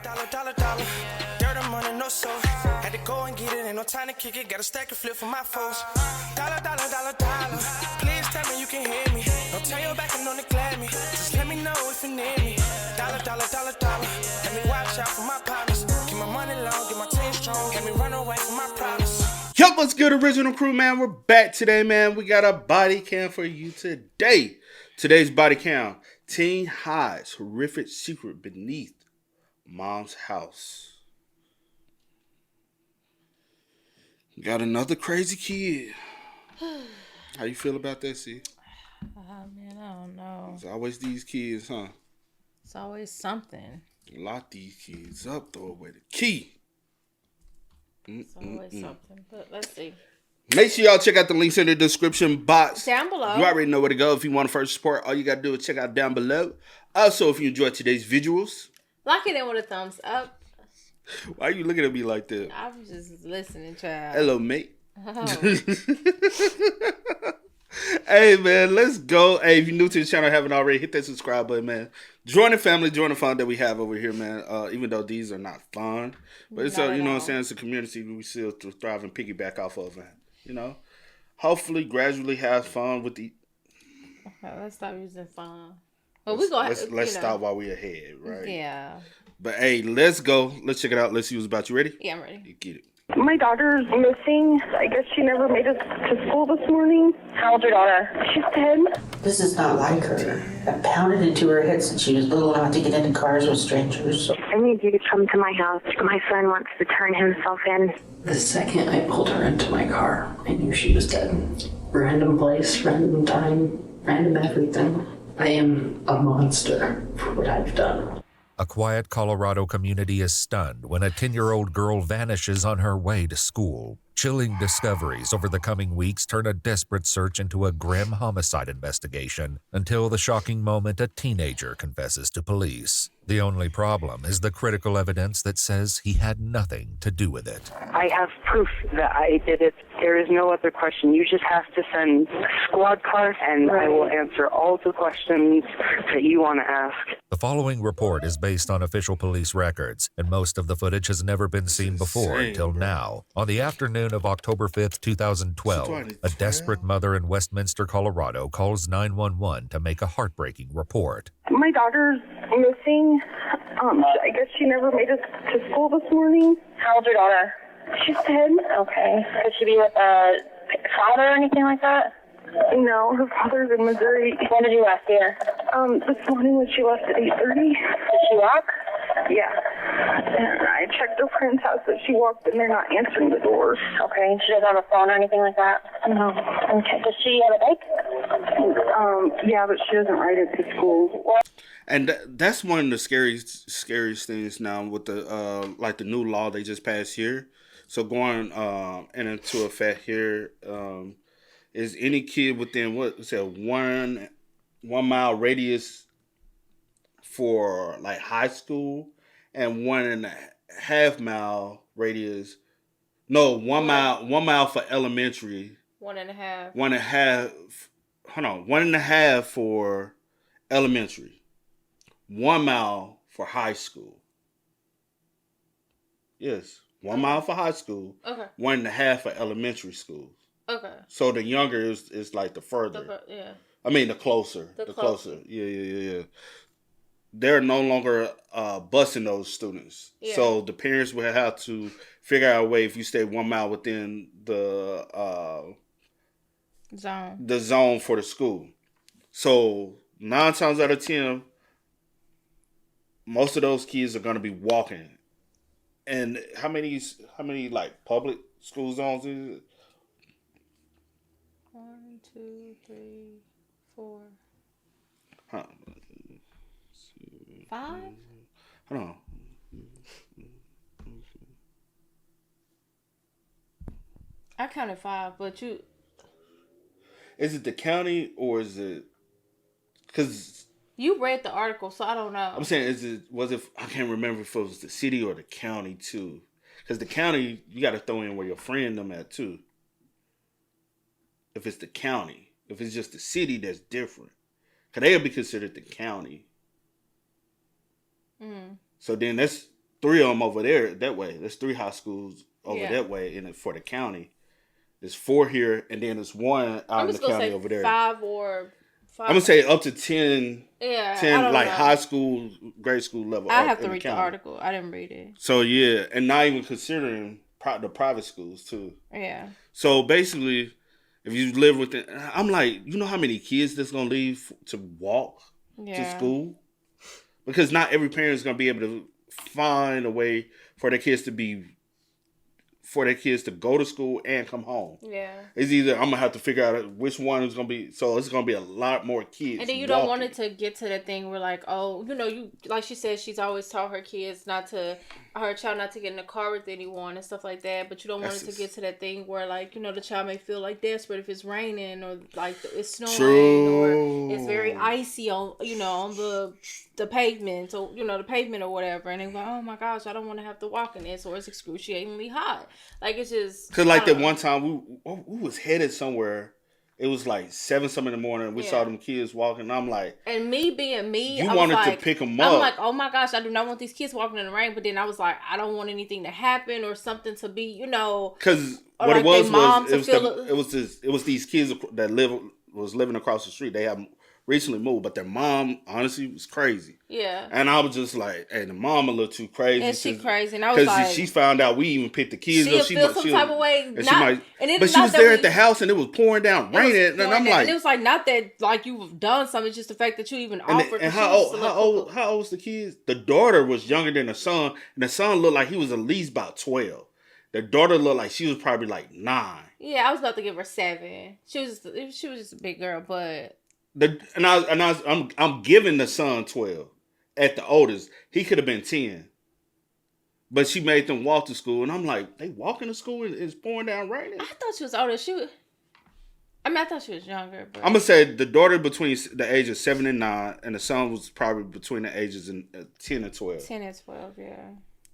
Dollar. Dirt and money, no soul. Had to go and get it, ain't no time to kick it. Got a stack and flip for my foes. Dollar. Please tell me you can hear me. Don't turn your back and don't neglect me. Just let me know if you need me. Dollar. Let me watch out for my partners. Keep my money long, get my team strong. Let me run away from my problems. Yo, what's good, original crew, man? We're back today, man. We got a body cam for you today. Today's body cam: teen hides horrific secret beneath mom's house. Got another crazy kid. How you feel about that, C? Man, I don't know. It's always these kids, huh? It's always something. Lock these kids up, throw away the key. It's always something. But let's see. Make sure y'all check out the links in the description box. Down below. You already know where to go. If you want to first support, all you got to do is check out down below. Also, if you enjoyed today's visuals. Lock it in with a thumbs up. Why are you looking at me like that? I was just listening, child. Hello, mate. Oh. Hey, man, let's go. Hey, if you're new to the channel, haven't already, hit that subscribe button, man. Join the family, join the fun that we have over here, man. Even though these are not fun. But it's, you know what I'm saying, it's a community we still thrive and piggyback off of, man. You know? Hopefully, gradually have fun with the... Okay, let's stop using fun. Well, let's stop while we're ahead, right? Yeah. But, hey, let's go. Let's check it out. Let's see what's about. You ready? Yeah, I'm ready. You get it. My daughter's missing. I guess she never made it to school this morning. How old's your daughter? She's 10. This is not like her. I pounded into her head since she was little not to get into cars with strangers. I need you to come to my house. My son wants to turn himself in. The second I pulled her into my car, I knew she was dead. Random place, random time, random everything. I am a monster for what I've done. A quiet Colorado community is stunned when a 10-year-old girl vanishes on her way to school. Chilling discoveries over the coming weeks turn a desperate search into a grim homicide investigation until the shocking moment a teenager confesses to police. The only problem is the critical evidence that says he had nothing to do with it. I have proof that I did it. There is no other question. You just have to send a squad car, and I will answer all the questions that you want to ask. The following report is based on official police records, and most of the footage has never been seen before until now. On the afternoon of October 5th, 2012, a desperate mother in Westminster, Colorado calls 911 to make a heartbreaking report. My daughter's missing. I guess she never made it to school this morning. How old's your daughter? She's 10. Okay. Could she be with a father or anything like that? No, her father's in Missouri. When did you last see her? This morning when she left at 8:30. Did she walk? Yeah. And I checked her friend's house that she walked and they're not answering the doors. Okay. She doesn't have a phone or anything like that? No. Okay. Does she have a bike? Yeah, but she doesn't ride it to school. And that's one of the scariest things now with the like the new law they just passed here. So going into effect here, is any kid within one mile radius for like high school and 1.5 mile radius. No, 1 mile for elementary. 1.5. 1.5. Hold on, 1.5 for elementary. 1 mile for high school. Yes, 1 mile for high school. Okay. 1.5 for elementary schools. Okay. So the younger is like the further. Yeah. I mean the closer. The closer. Yeah. They're no longer busing those students. Yeah. So the parents will have to figure out a way if you stay 1 mile within the zone for the school. So 9 times out of 10, most of those kids are going to be walking. And how many like public school zones is it? 1, 2, 3, 4. Huh. 5? Hold on. I counted 5, but you... Is it the county or is it... Because... You read the article, so I don't know. I'm saying, I can't remember if it was the city or the county, too. Because the county, you got to throw in where your friend them at, too. If it's the county. If it's just the city, that's different. Because they'll be considered the county. Mm. So then that's 3 of them over there that way. There's 3 high schools over Yeah. that way for the county. There's 4 here, and then there's 1 out in the county over there. 5 or 5. I'm gonna say up to 10. Yeah, 10 I don't like know. high school, grade school level. I up have to in read the county. article. I didn't read it. So yeah, and not even considering the private schools too. Yeah. So basically, if you live within, I'm like, you know how many kids that's gonna leave to walk to school? Because not every parent is gonna be able to find a way for their kids to go to school and come home. Yeah. It's either I'm gonna have to figure out which one is gonna be. So it's gonna be a lot more kids. And then you don't want it to get to that thing where like, oh, you like she said, she's always taught her kids her child not to get in the car with anyone and stuff like that. But you don't want it to get to that thing where like, the child may feel like desperate if it's raining or like it's snowing or it's very icy on, on the pavement or, the pavement or whatever. And they're like, oh my gosh, I don't want to have to walk in this, or it's excruciatingly hot. Like it's just. Cause like that one time we was headed somewhere. It was like 7-something in the morning. We saw them kids walking. And I'm like, and me being me, you I wanted was like, to pick them up. I'm like, oh my gosh, I do not want these kids walking in the rain. But then I was like, I don't want anything to happen or something to be, Because what like it was these kids that was living across the street. They have recently moved, but their mom honestly was crazy. Yeah. And I was just like, hey, the mom a little too crazy. And she crazy. And I was like, she found out we even picked the kids up. She feel some type of way. But She was there at the house and it was pouring down, raining. And I'm like, and it was like, not that like you've done something, it's just the fact that you even offered. And how old was the kids? The daughter was younger than the son, and the son looked like he was at least about 12. The daughter looked like she was probably like 9. Yeah, I was about to give her 7. She was just a big girl, but I'm giving the son 12 at the oldest. He could have been 10, but she made them walk to school, and I'm like, they walking to school and it's pouring down raining. I thought she was older. I thought she was younger. But I'm gonna say the daughter between the age of 7 and 9, and the son was probably between the ages of 10 and 12. 10 and 12, yeah.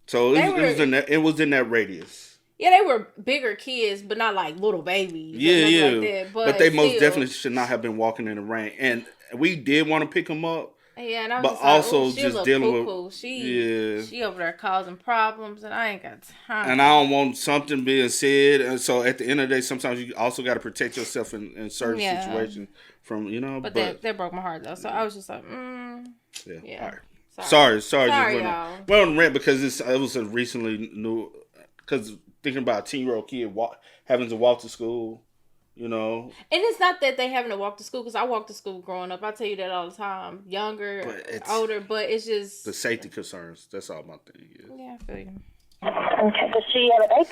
So it was in that radius. Yeah, they were bigger kids, but not like little babies. Yeah. Like that. But they most definitely should not have been walking in the rain. And we did want to pick them up. Yeah, and I was but just also like, just dealing with she over there causing problems, and I ain't got time. And I don't want something being said. And so at the end of the day, sometimes you also got to protect yourself in certain situations from But that broke my heart though. So I was just like, yeah. All right. Sorry, y'all. We're on rant because it was a recently new. Because thinking about a 10-year-old kid having to walk to school, And it's not that they having to walk to school, because I walked to school growing up. I tell you that all the time. Younger, older, but it's just... the safety concerns. That's all my thing is. Yeah, I feel you. Okay. Does she have a bike?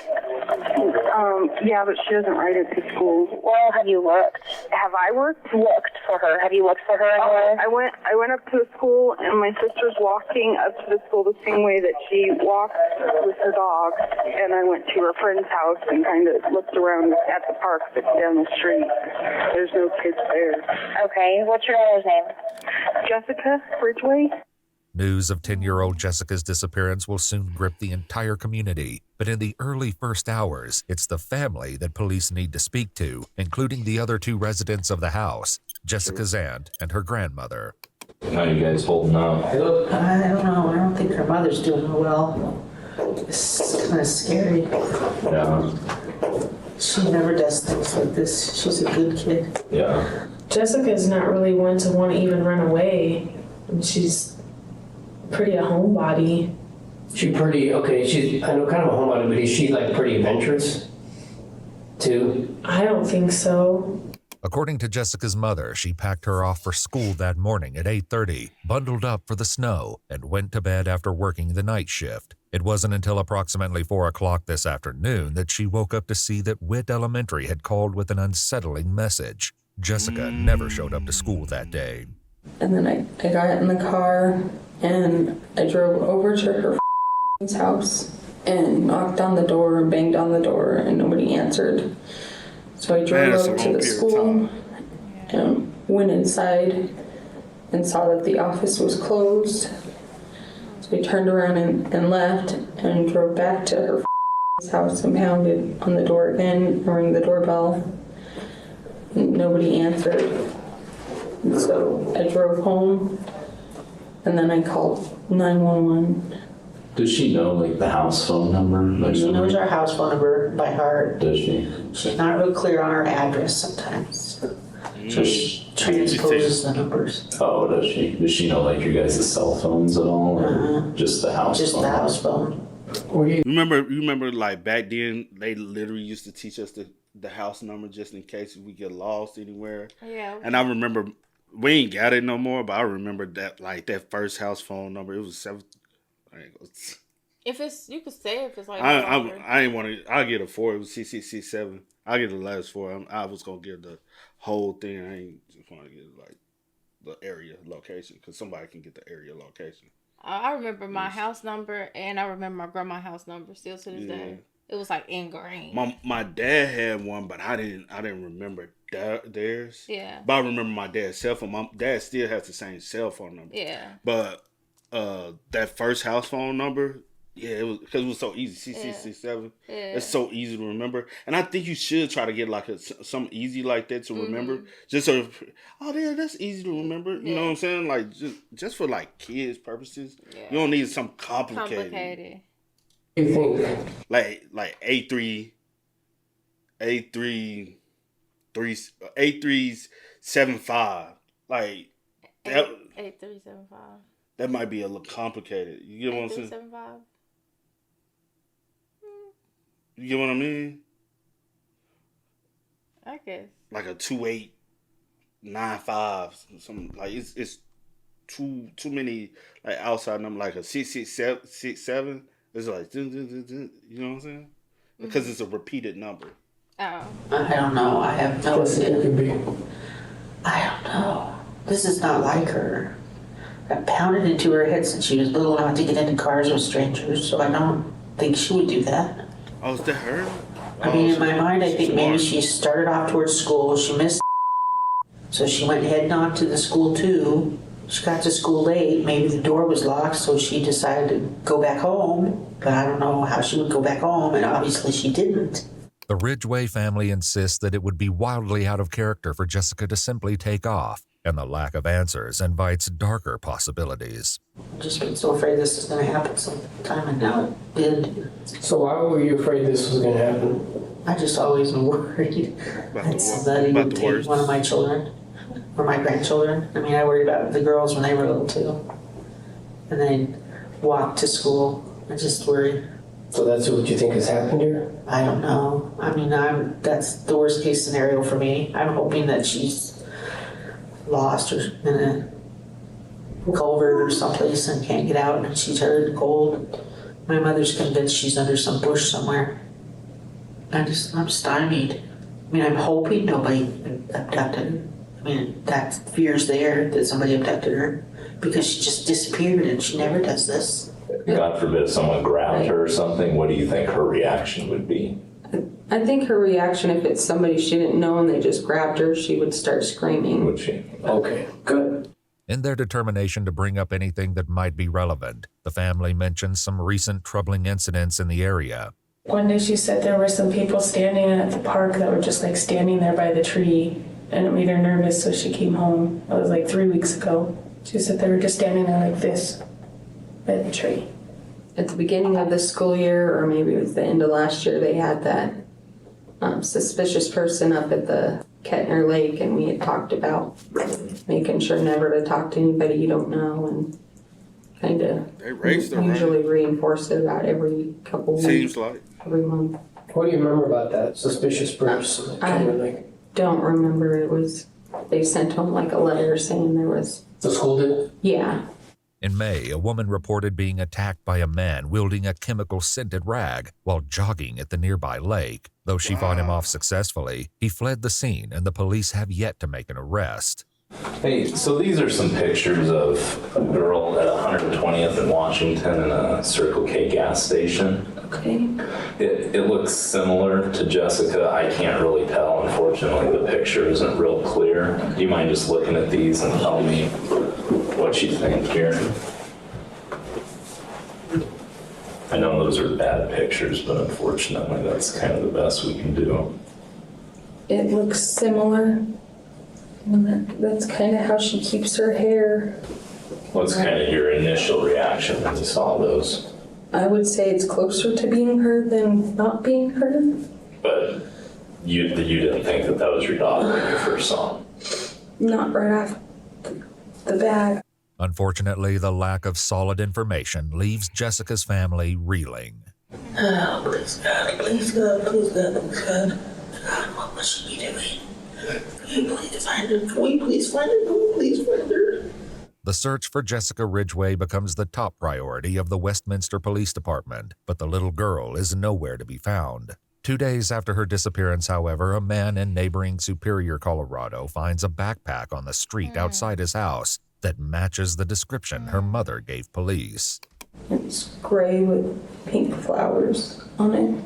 Yeah, but she doesn't ride it to school. Well, have you looked? Have I worked? Looked for her. Have you looked for her anywhere? I went up to the school, and my sister's walking up to the school the same way that she walks with her dog. And I went to her friend's house and kind of looked around at the park that's down the street. There's no kids there. Okay. What's your daughter's name? Jessica Ridgway. News of 10-year-old Jessica's disappearance will soon grip the entire community. But in the early first hours, it's the family that police need to speak to, including the other 2 residents of the house, Jessica's aunt and her grandmother. How are you guys holding out? I don't know. I don't think her mother's doing well. It's kind of scary. Yeah. She never does things like this. She's a good kid. Yeah. Jessica's not really one to want to even run away. She's pretty a homebody. She's pretty, I know kind of a homebody, but is she like pretty adventurous too? I don't think so. According to Jessica's mother, she packed her off for school that morning at 8:30, bundled up for the snow, and went to bed after working the night shift. It wasn't until approximately 4 o'clock this afternoon that she woke up to see that Witt Elementary had called with an unsettling message. Jessica never showed up to school that day. And then I got in the car and I drove over to her house and knocked on the door and banged on the door and nobody answered. So I drove over to the school and went inside and saw that the office was closed. So I turned around and left and drove back to her house and pounded on the door again and rang the doorbell. And nobody answered. And so I drove home, and then I called 911. Does she know like the house phone number? Like, She knows our house phone number by heart. Does she? She's not real clear on our address sometimes. So she transposes the numbers. Oh, does she? Does she know like your guys' cell phones at all, or just the house phone? Just the house phone. You remember like back then they literally used to teach us the house number just in case we get lost anywhere. Yeah. And I remember we ain't got it no more, but I remember that like that first house phone number. It was 7. If it's, you could say if it's like. I ain't want to. I'll get a 4. It was 6667. I'll get the last 4. I was gonna get the whole thing. I ain't just want to get like the area location because somebody can get the area location. I remember my house number and I remember my grandma's house number still to this day. It was like ingrained. My dad had one, but I didn't remember theirs. Yeah. But I remember my dad's cell phone. My dad still has the same cell phone number. Yeah. But that first house phone number, yeah, it was because it was so easy. 6667. Yeah. It's so easy to remember, and I think you should try to get like something easy like that to remember. Just so, that's easy to remember. You know what I'm saying? Like just for like kids purposes. Yeah. You don't need something complicated. You think like A375 like that. 8375. That might be a little complicated. You get what I'm saying? 8375. You get what I mean? I guess. Like a 2895, something like it's too many like outside number, like a 667. It's like you know what I'm saying? Because it's a repeated number. Oh. I don't know. I have no idea. it could be? I don't know. This is not like her. I pounded into her head since she was little not to get into cars with strangers, so I don't think she would do that. Oh, is that her? I mean, in my mind, I think maybe she started off towards school. She missed, so she went heading on to the school too. She got to school late. Maybe the door was locked, so she decided to go back home. But I don't know how she would go back home, and obviously she didn't. The Ridgway family insists that it would be wildly out of character for Jessica to simply take off, and the lack of answers invites darker possibilities. I've just been so afraid this is going to happen sometime, and now it did. So why were you afraid this was going to happen? I just always been worried that somebody would take one of my children or my grandchildren. I mean, I worried about the girls when they were little too. And then walk to school. I just worried. So that's what you think has happened here? I don't know. I mean, that's the worst case scenario for me. I'm hoping that she's lost or in a culvert or someplace and can't get out and she's hurt, cold. My mother's convinced she's under some bush somewhere. I'm stymied. I mean, I'm hoping nobody abducted her. I mean, that fear's there that somebody abducted her because she just disappeared and she never does this. God forbid someone grabbed her or something, what do you think her reaction would be? I think her reaction, if it's somebody she didn't know and they just grabbed her, she would start screaming. Would she? Okay, good. In their determination to bring up anything that might be relevant, the family mentions some recent troubling incidents in the area. One day she said there were some people standing at the park that were just like standing there by the tree, and it made her nervous, so she came home. It was like 3 weeks ago. She said they were just standing there like this by the tree. At the beginning of the school year, or maybe it was the end of last year, they had that suspicious person up at the Kettner Lake, and we had talked about making sure never to talk to anybody you don't know, and kind of usually reinforce it about every couple weeks. Seems like. Every month. What do you remember about that suspicious person? I don't remember. It was, they sent home like a letter saying there was... The school did? Yeah. In May, a woman reported being attacked by a man wielding a chemical-scented rag while jogging at the nearby lake. Though she fought him off successfully, he fled the scene and the police have yet to make an arrest. Hey, so these are some pictures of a girl at 120th and Washington in a Circle K gas station. Okay. It looks similar to Jessica. I can't really tell, unfortunately. The picture isn't real clear. Do you mind just looking at these and tell me what you think here? I know those are bad pictures, but unfortunately that's kind of the best we can do. It looks similar. That's kind of how she keeps her hair. What's kind of your initial reaction when you saw those? I would say it's closer to being her than not being her. But you didn't think that was your daughter when you first saw him? Not right off the bat. Unfortunately, the lack of solid information leaves Jessica's family reeling. Oh, please God, please God, please God, please God. God, what must she be doing? Can we please find her? Can we please find her? Can we please find her? The search for Jessica Ridgway becomes the top priority of the Westminster Police Department, but the little girl is nowhere to be found. 2 days after her disappearance, however, a man in neighboring Superior, Colorado, finds a backpack on the street outside his house that matches the description her mother gave police. It's gray with pink flowers on it.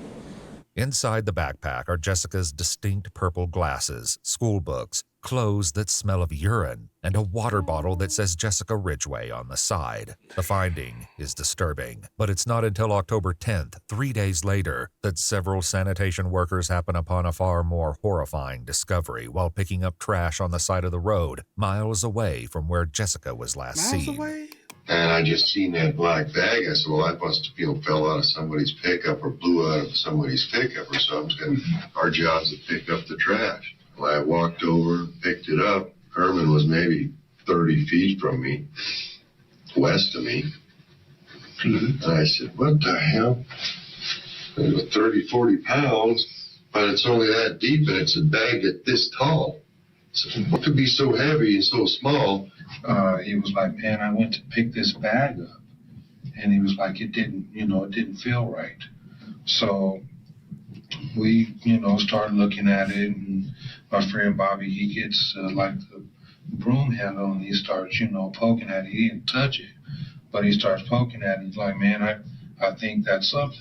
Inside the backpack are Jessica's distinct purple glasses, school books, clothes that smell of urine, and a water bottle that says Jessica Ridgway on the side. The finding is disturbing, but it's not until October 10th, 3 days later, that several sanitation workers happen upon a far more horrifying discovery while picking up trash on the side of the road, miles away from where Jessica was last seen. And I just seen that black bag. I said, well, that must have, fell out of somebody's pickup or blew out of somebody's pickup or something. And our job's to pick up the trash. Well, I walked over, picked it up. Herman was maybe 30 feet from me, west of me. And I said, what the hell? It was 30, 40 pounds, but it's only that deep, and it's a bag that's this tall. So what could be so heavy and so small? He was like, man, I went to pick this bag up. And he was like, it didn't feel right. So we, started looking at it. And my friend Bobby, he gets the broom handle and he starts, poking at it. He didn't touch it, but he starts poking at it. He's like, man, I think that's something.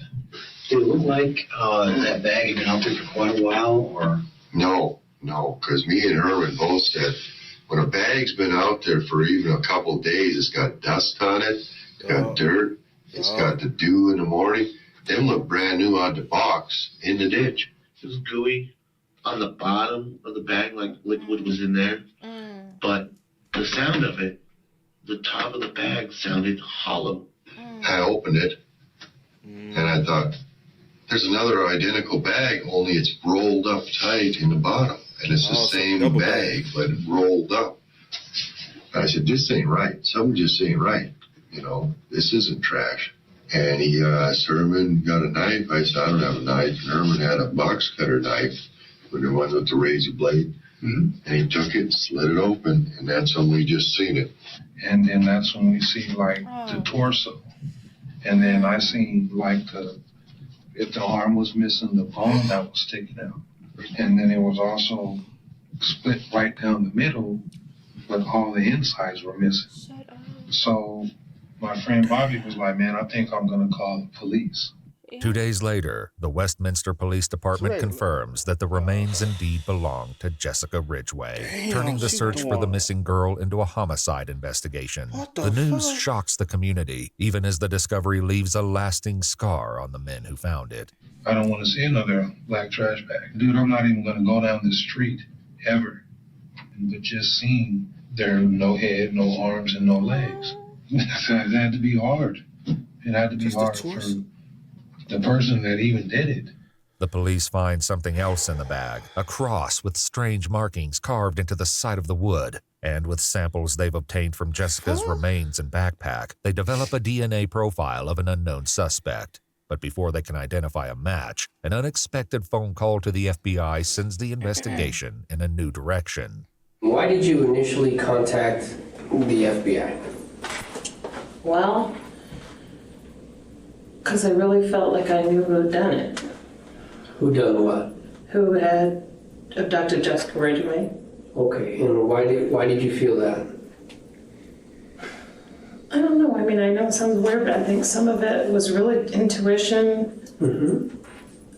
Did it look like that bag had been out there for quite a while, or? No, because me and Herman both said, when a bag's been out there for even a couple of days, it's got dust on it, it's got dirt, it's got the dew in the morning. Them look brand new out the box in the ditch. It was gooey on the bottom of the bag, like liquid was in there. But the sound of it, the top of the bag sounded hollow. I opened it, and I thought, there's another identical bag, only it's rolled up tight in the bottom. And it's the same bag, but rolled up. And I said, this ain't right. Something just ain't right. This isn't trash. And he asked Herman, got a knife? I said, I don't have a knife. And Herman had a box cutter knife, with the one with the razor blade. And he took it, slid it open, and that's when we just seen it. And then that's when we see, the torso. And then I seen, if the arm was missing, the bone that was sticking out. And then it was also split right down the middle, but all the insides were missing. So my friend Bobby was like, man, I think I'm going to call the police. 2 days later, the Westminster Police Department confirms that the remains indeed belong to Jessica Ridgway, turning the search for the missing girl into a homicide investigation. The news shocks the community, even as the discovery leaves a lasting scar on the men who found it. I don't want to see another black trash bag. Dude, I'm not even going to go down the street, ever. But just seeing there no head, no arms, and no legs. It had to be hard. It had to be hard for the person that even did it. The police find something else in the bag, a cross with strange markings carved into the side of the wood. And with samples they've obtained from Jessica's remains and backpack, they develop a DNA profile of an unknown suspect. But before they can identify a match, an unexpected phone call to the FBI sends the investigation in a new direction. Why did you initially contact the FBI? Well, because I really felt like I knew who had done it. Who done what? Who had abducted Jessica Ridgway. Okay, and why did you feel that? I don't know. I mean, I know it sounds weird, but I think some of it was really intuition.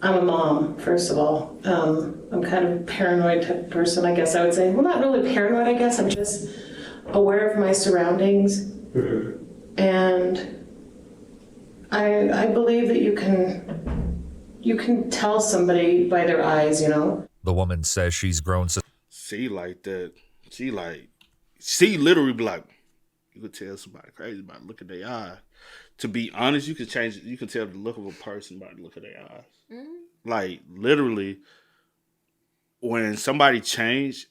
I'm a mom, first of all. I'm kind of a paranoid type of person, I guess I would say. Well, not really paranoid, I guess. I'm just aware of my surroundings. And I believe that you can tell somebody by their eyes, The woman says she's grown. She like that. She literally be like, you could tell somebody crazy about it. Look at their eye. to be honest, you can change. You can tell the look of a person by the look of their eyes. Like literally, when somebody change,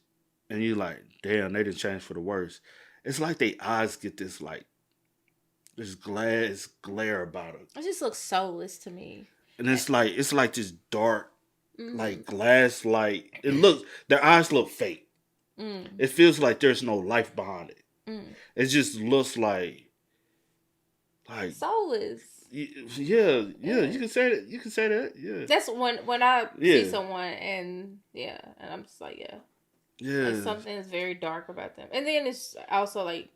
and you like, damn, they didn't change for the worse. It's like their eyes get this like this glare about them. It just looks soulless to me. And it's like this dark, like glass, like it looks. Their eyes look fake. It feels like there's no life behind it. It just looks like soulless. Yeah. You can say that. You can say that. Yeah. That's when I see someone and I'm just like like something is very dark about them, and then it's also like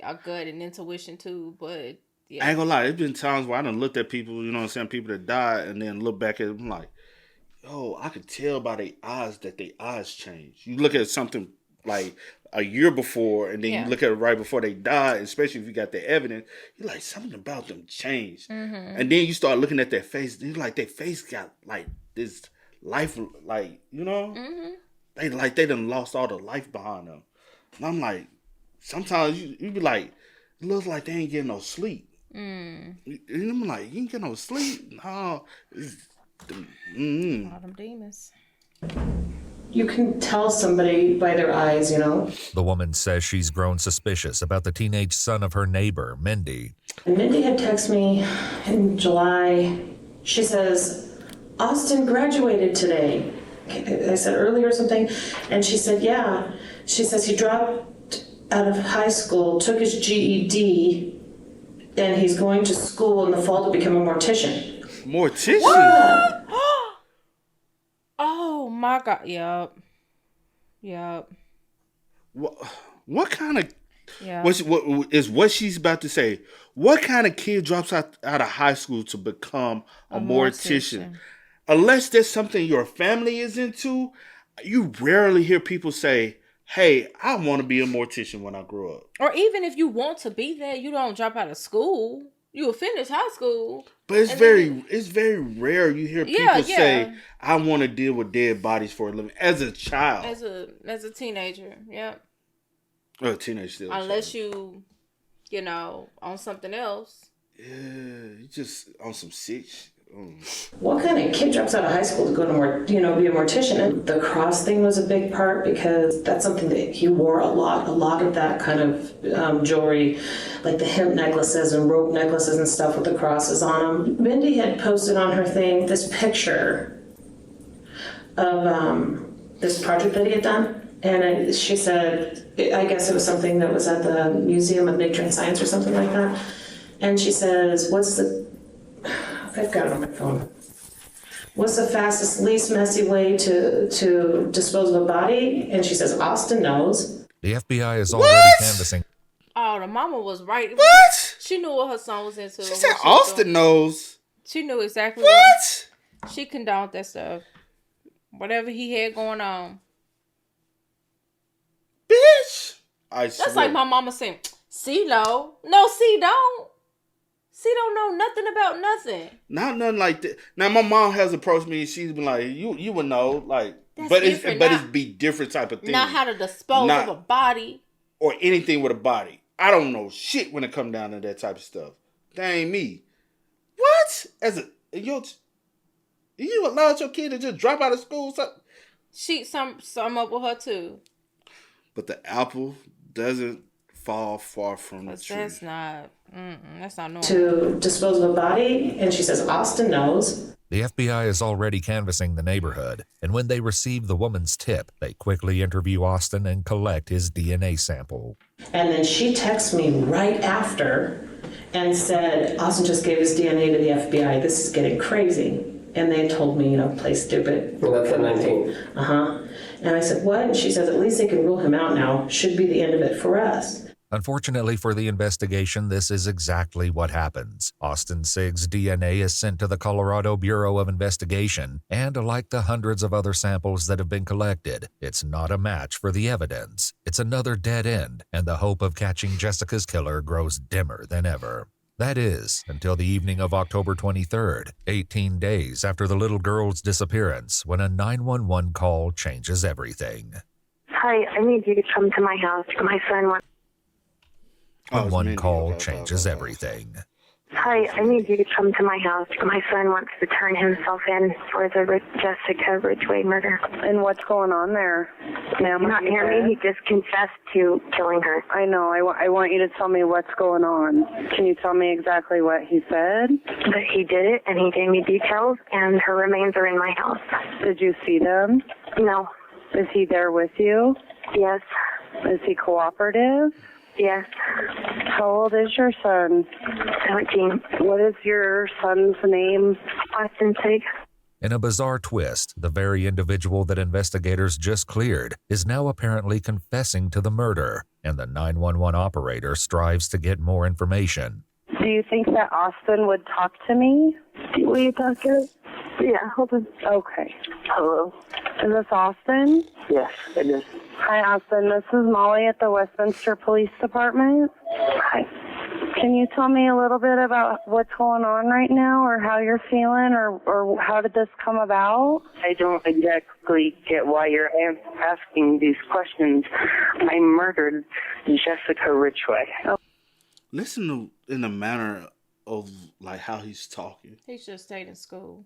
our gut and intuition too. But I ain't gonna lie, it's been times where I done looked at people, you know what I'm saying, people that died, and then look back at them like, yo, I could tell by their eyes that their eyes changed. You look at something like a year before, and then you look at it right before they died, especially if you got the evidence, you're like, something about them changed. And then you start looking at their face, and you're like, their face got like this life, like, you know? They done lost all the life behind them. And I'm like, sometimes you be like, it looks like they ain't getting no sleep. And I'm like, you ain't get no sleep? No. All them demons. You can tell somebody by their eyes, you know. The woman says she's grown suspicious about the teenage son of her neighbor, Mindy. And Mindy had texted me in July. She says, Austin graduated today. I said earlier or something. And she said, yeah. She says he dropped out of high school, took his GED, and he's going to school in the fall to become a mortician. Mortician? What? Oh my God! Yep. What kind of? Yeah. What she's about to say? What kind of kid drops out of high school to become a mortician? Unless there's something your family is into, you rarely hear people say, hey, I want to be a mortician when I grow up. Or even if you want to be that, you don't drop out of school. You will finish high school. But it's very rare you hear people say, I want to deal with dead bodies for a living as a child. As a teenager, yeah. Oh, teenager still. Unless you on something else. Yeah, you just on some sick shit. What kind of kid drops out of high school to go to be a mortician? And the cross thing was a big part because that's something that he wore a lot of that kind of jewelry, like the hemp necklaces and rope necklaces and stuff with the crosses on them. Mindy had posted on her thing this picture of this project that he had done. And she said, I guess it was something that was at the Museum of Nature and Science or something like that. And she says, I've got it on my phone. What's the fastest, least messy way to dispose of a body? And she says, Austin knows. The FBI is already canvassing. Oh, the mama was right. What? She knew what her son was into. She said Austin knows. She knew exactly what? She condoned that stuff. Whatever he had going on. Bitch! That's like my mama saying, C don't. No, C don't. C don't know nothing about nothing. Not nothing like that. Now my mom has approached me and she's been like, you would know, like, but it's be different type of thing. Not how to dispose of a body. Or anything with a body. I don't know shit when it come down to that type of stuff. That ain't me. What? You allowed your kid to just drop out of school? She some up with her too. But the apple doesn't fall far from the tree. That's not normal. To dispose of a body, and she says Austin knows. The FBI is already canvassing the neighborhood, and when they receive the woman's tip, they quickly interview Austin and collect his DNA sample. And then she texts me right after and said, Austin just gave his DNA to the FBI. This is getting crazy. And they told me, play stupid. Well, that's at 19. Uh-huh. And I said, what? And she says, at least they can rule him out now. Should be the end of it for us. Unfortunately for the investigation, this is exactly what happens. Austin Sigg's DNA is sent to the Colorado Bureau of Investigation, and like the hundreds of other samples that have been collected, it's not a match for the evidence. It's another dead end, and the hope of catching Jessica's killer grows dimmer than ever. That is, until the evening of October 23rd, 18 days after the little girl's disappearance, when a 911 call changes everything. Hi, I need you to come to my house. My son wants... One call changes everything. Hi, I need you to come to my house. My son wants to turn himself in for the Jessica Ridgway murder. And what's going on there, ma'am? You not hear me? He just confessed to killing her. I know. I want you to tell me what's going on. Can you tell me exactly what he said? But he did it, and he gave me details, and her remains are in my house. Did you see them? No. Is he there with you? Yes. Is he cooperative? Yes. How old is your son? 17. What is your son's name? Austin Sig. In a bizarre twist, the very individual that investigators just cleared is now apparently confessing to the murder, and the 911 operator strives to get more information. Do you think that Austin would talk to me? Will you talk to us? Yeah, hold on. Okay. Hello. Is this Austin? Yes, it is. Hi, Austin. This is Molly at the Westminster Police Department. Hi. Can you tell me a little bit about what's going on right now, or how you're feeling, or how did this come about? I don't exactly get why you're asking these questions. I murdered Jessica Ridgway. Listen to in the manner of like how he's talking. He should have stayed in school.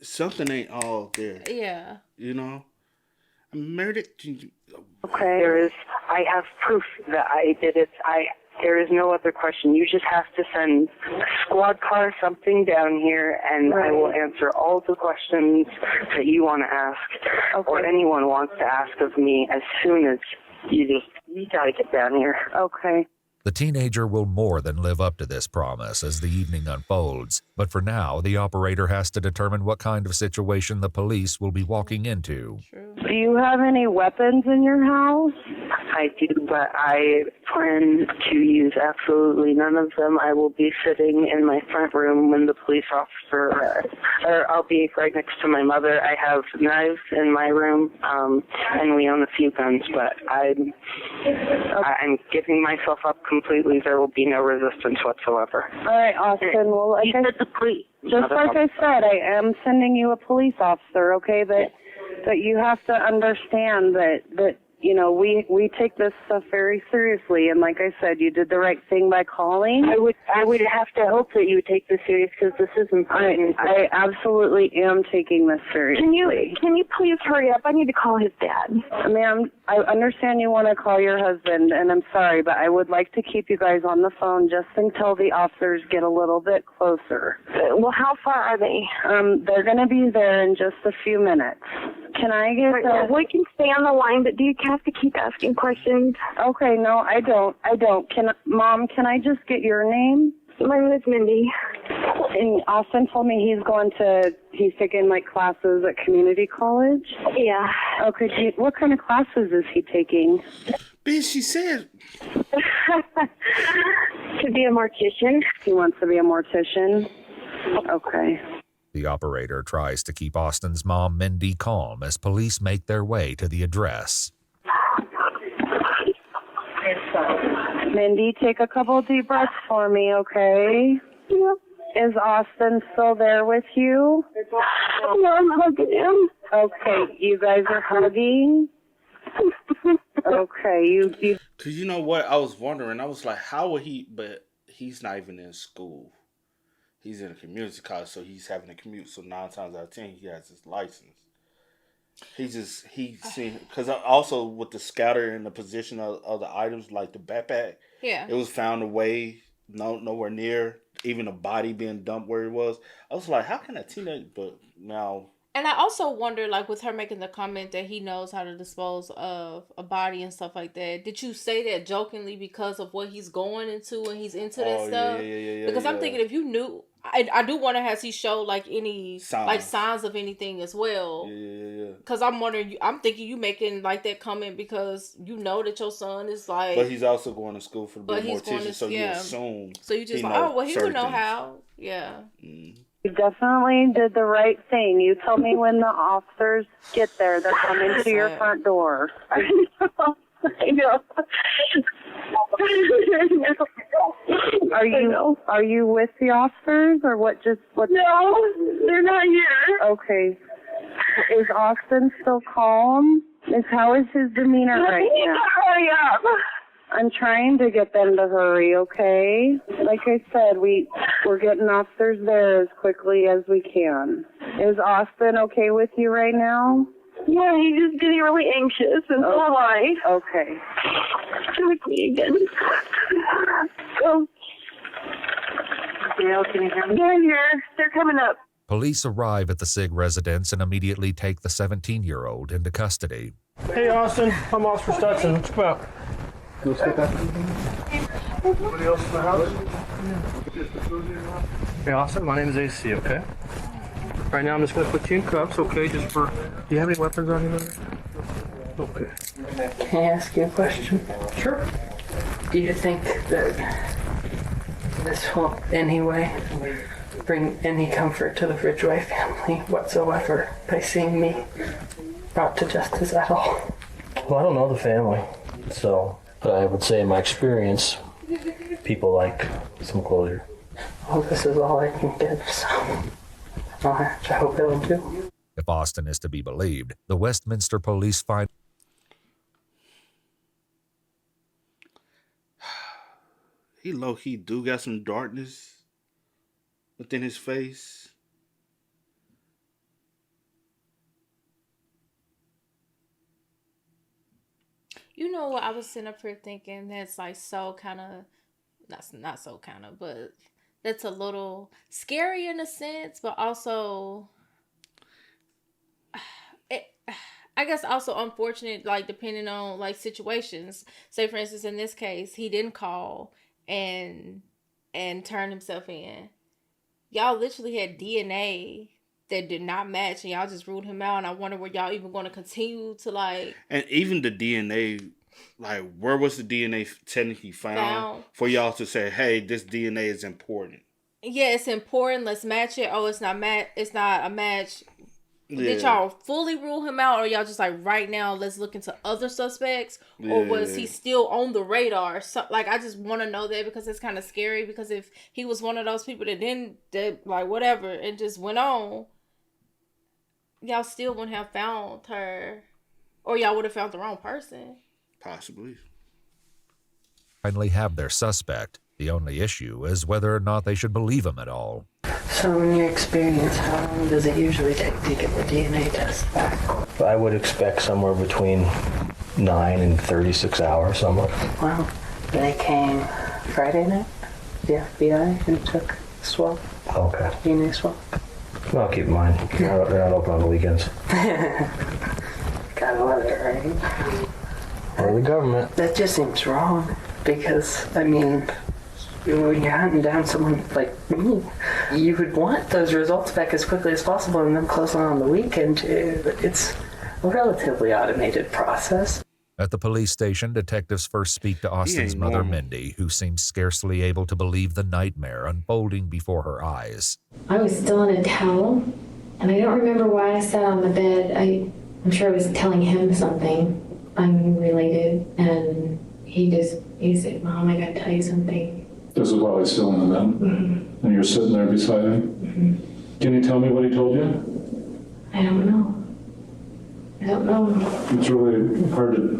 Something ain't all there. Yeah. You know? I murdered. Okay. I have proof that I did it. There is no other question. You just have to send a squad car, something down here, and I will answer all the questions that you want to ask, or anyone wants to ask of me as soon as you gotta get down here. Okay. The teenager will more than live up to this promise as the evening unfolds, but for now, the operator has to determine what kind of situation the police will be walking into. Do you have any weapons in your house? I do, but I plan to use absolutely none of them. I will be sitting in my front room when the police officer arrives. Or I'll be right next to my mother. I have knives in my room, and we own a few guns, but I'm giving myself up completely. There will be no resistance whatsoever. All right, Austin. Well, like just like I said, I am sending you a police officer, okay? But you have to understand that you know, we take this stuff very seriously, and like I said, you did the right thing by calling. I would have to hope that you would take this serious, because this is important. I absolutely am taking this seriously. Can you please hurry up? I need to call his dad. Ma'am, I understand you want to call your husband, and I'm sorry, but I would like to keep you guys on the phone just until the officers get a little bit closer. Well, how far are they? They're going to be there in just a few minutes. Can I get we can stay on the line, but do you have to keep asking questions? Okay, no, I don't. Mom, can I just get your name? My name is Mindy. And Austin told me he's taking like classes at community college? Yeah. Okay, what kind of classes is he taking? Bitch, she said. To be a mortician. He wants to be a mortician? Okay. The operator tries to keep Austin's mom, Mindy, calm as police make their way to the address. Mindy, take a couple deep breaths for me, okay? Yep. Is Austin still there with you? No, I'm hugging him. Okay, you guys are hugging? Okay, you... Because you know what? I was wondering. I was like, how would he... But he's not even in school. He's in a community college, so he's having to commute. So 9 times out of 10, he has his license. He's seen, because also with the scatter and the position of the items, like the backpack, it was found away, nowhere near, even a body being dumped where it was. I was like, how can a teenager? But now. And I also wonder, like, with her making the comment that he knows how to dispose of a body and stuff like that, did you say that jokingly because of what he's going into and he's into that stuff? Yeah. Because I'm thinking if you knew, I do wonder, has he showed like any signs of anything as well? Yeah. Because I'm wondering, I'm thinking you making like that comment because you know that your son is like. But he's also going to school for the mortician, so you assume. So you just like, he would know how. Yeah. You definitely did the right thing. You tell me when the officers get there. They're coming to your front door. I know. Are you with the officers or what? No, they're not here. Okay. Is Austin still calm? How is his demeanor right now? Hurry up. I'm trying to get them to hurry, okay? Like I said, we're getting officers there as quickly as we can. Is Austin okay with you right now? Yeah, he's just getting really anxious, and so am I. Okay. With me again. Oh. Gail, can you hear me? They're here. They're coming up. Police arrive at the SIG residence and immediately take the 17-year-old into custody. Hey, Austin. I'm Officer Stetson. What's up? Let's get that. Anybody else in the house? Hey, Austin. My name is AC, okay? Right now, I'm just going to put you in cuffs, okay? Just for... Do you have any weapons on you, man? Okay. Can I ask you a question? Sure. Do you think that this will in any way bring any comfort to the Ridgway family whatsoever by seeing me brought to justice at all? Well, I don't know the family, so... But I would say in my experience, people like some closure. Well, this is all I can give, so I hope it'll do. If Austin is to be believed, the Westminster police find he low-key do got some darkness within his face. You know what I was sitting up here thinking that's like so kind of, not so kind of, but that's a little scary in a sense, but also, I guess also unfortunate, like depending on like situations. Say for instance, in this case, he didn't call and turn himself in. Y'all literally had DNA that did not match, and y'all just ruled him out. And I wonder were y'all even going to continue to like. And even the DNA, like where was the DNA technically found for y'all to say, hey, this DNA is important? Yeah, it's important. Let's match it. Oh, it's not a match. Yeah. Did y'all fully rule him out, or y'all just like right now let's look into other suspects, or was he still on the radar? So, like, I just want to know that because it's kind of scary. Because if he was one of those people that like whatever and just went on, y'all still wouldn't have found her, or y'all would have found the wrong person. Possibly. finally have their suspect. The only issue is whether or not they should believe him at all. So in your experience, how long does it usually take to get the DNA test back? I would expect somewhere between 9 and 36 hours, somewhere. Wow. They came Friday night, the FBI, and took a swab. Okay. DNA swab. Well, keep in mind, they're not open on the weekends. Gotta love it, right? Or the government. That just seems wrong, because, I mean, when you're hunting down someone like me, you would want those results back as quickly as possible and then close on the weekend too. But it's a relatively automated process. At the police station, detectives first speak to Austin's mother, Mindy, who seems scarcely able to believe the nightmare unfolding before her eyes. I was still in a towel, and I don't remember why I sat on the bed. I'm sure I was telling him something unrelated, and he said, "Mom, I gotta tell you something." This is while he's still in the bed? Mm-hmm. And you're sitting there beside him? Mm-hmm. Can you tell me what he told you? I don't know. It's really hard to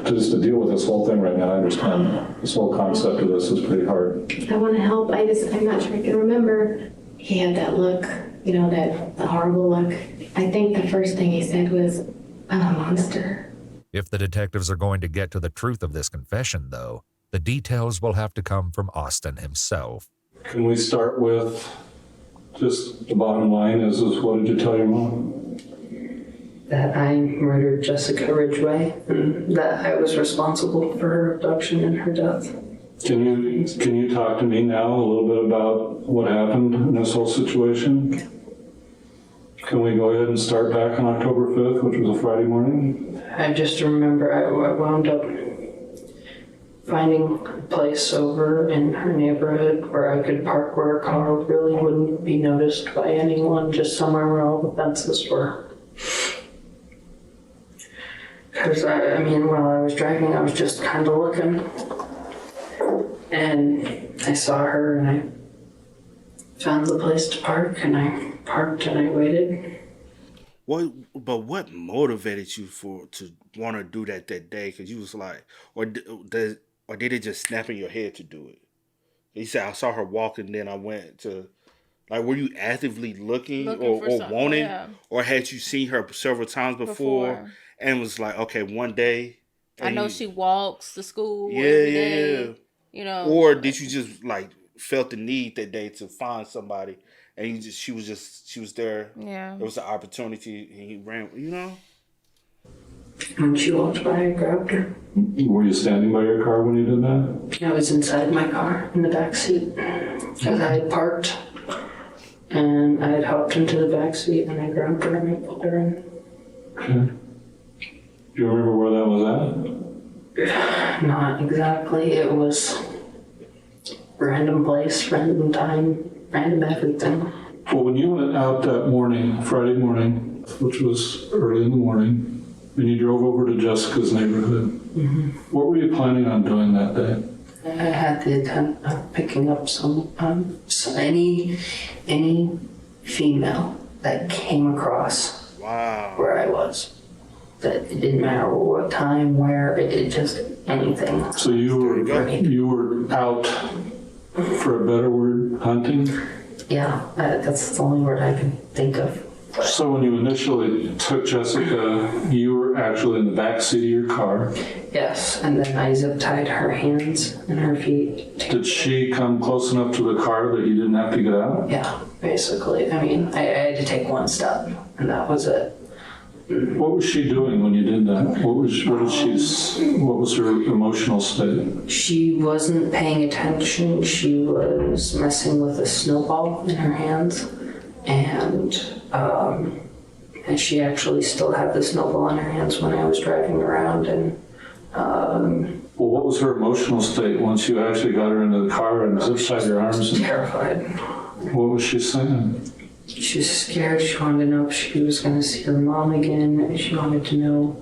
just to deal with this whole thing right now. I understand this whole concept of this is pretty hard. I want to help. I'm not sure I can remember. He had that look, the horrible look. I think the first thing he said was, "I'm a monster." If the detectives are going to get to the truth of this confession, though, the details will have to come from Austin himself. Can we start with just the bottom line is what did you tell your mom? That I murdered Jessica Ridgway, and that I was responsible for her abduction and her death. Can you talk to me now a little bit about what happened in this whole situation? Can we go ahead and start back on October 5th, which was a Friday morning? I just remember I wound up finding a place over in her neighborhood where I could park where a car really wouldn't be noticed by anyone, just somewhere where all the fences were. Because, while I was driving, I was just kind of looking, and I saw her, and I found the place to park, and I parked, and I waited. what motivated you to want to do that day? Because you was like, or did it just snap in your head to do it? He said, I saw her walk and then I went to, like, were you actively looking or wanting, or had you seen her several times before and was like, okay, one day. I know she walks to school every day. Yeah. You know. Or did you just like felt the need that day to find somebody and she was there. Yeah. It was an opportunity and he ran, you know? When she walked by, I grabbed her. Were you standing by your car when you did that? I was inside my car in the back seat. Because I had parked and I had hopped into the back seat and I grabbed her and I pulled her in. Okay. Do you remember where that was at? Not exactly. It was random place, random time, random everything. Well, when you went out that morning, Friday morning, which was early in the morning, and you drove over to Jessica's neighborhood, what were you planning on doing that day? I had the intent of picking up any female that came across where I was. That it didn't matter what time, where, it did just anything. So you were out, for a better word, hunting? Yeah, that's the only word I can think of. So when you initially took Jessica, you were actually in the back seat of your car? Yes, and then I zip tied her hands and her feet. Did she come close enough to the car that you didn't have to get out? Yeah, basically. I mean, I had to take one step, and that was it. What was she doing when you did that? What was her emotional state? She wasn't paying attention. She was messing with a snowball in her hands, and she actually still had the snowball in her hands when I was driving around. And well, what was her emotional state once you actually got her into the car and zip tied your arms? Terrified. What was she saying? She was scared. She wanted to know if she was going to see her mom again. She wanted to know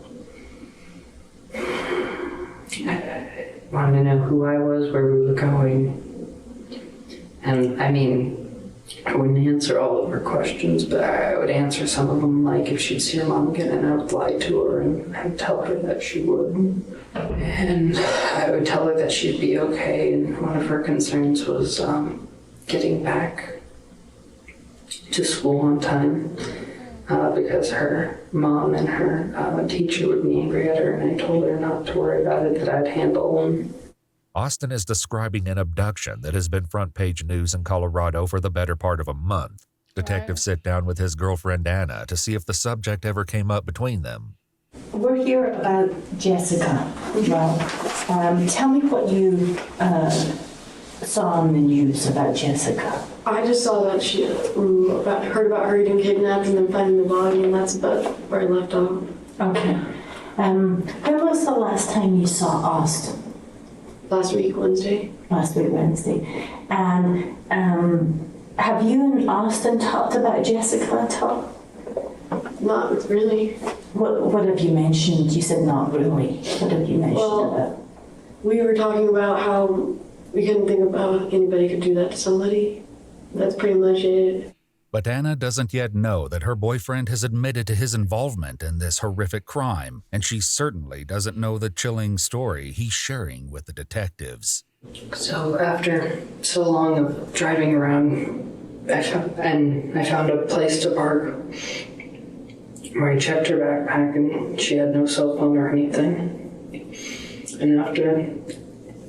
who I was, where we were going. And I mean, I wouldn't answer all of her questions, but I would answer some of them, like if she'd see her mom again, and I would lie to her and I'd tell her that she would. And I would tell her that she'd be okay. And one of her concerns was getting back to school on time because her mom and her teacher would be angry at her, and I told her not to worry about it, that I'd handle them. Austin is describing an abduction that has been front page news in Colorado for the better part of a month. Detectives sit down with his girlfriend Anna to see if the subject ever came up between them. We're here about Jessica. Well, tell me what you saw on the news about Jessica. I just saw that she heard about her getting kidnapped and then finding the body, and that's about where I left off. Okay. When was the last time you saw Austin? Last week, Wednesday. Last week, Wednesday. And have you and Austin talked about Jessica at all? Not really. What have you mentioned? You said not really. What have you mentioned about? We were talking about how we couldn't think about anybody could do that to somebody. That's pretty much it. But Anna doesn't yet know that her boyfriend has admitted to his involvement in this horrific crime, and she certainly doesn't know the chilling story he's sharing with the detectives. So after so long of driving around, I found a place to park where I checked her backpack and she had no cell phone or anything. And after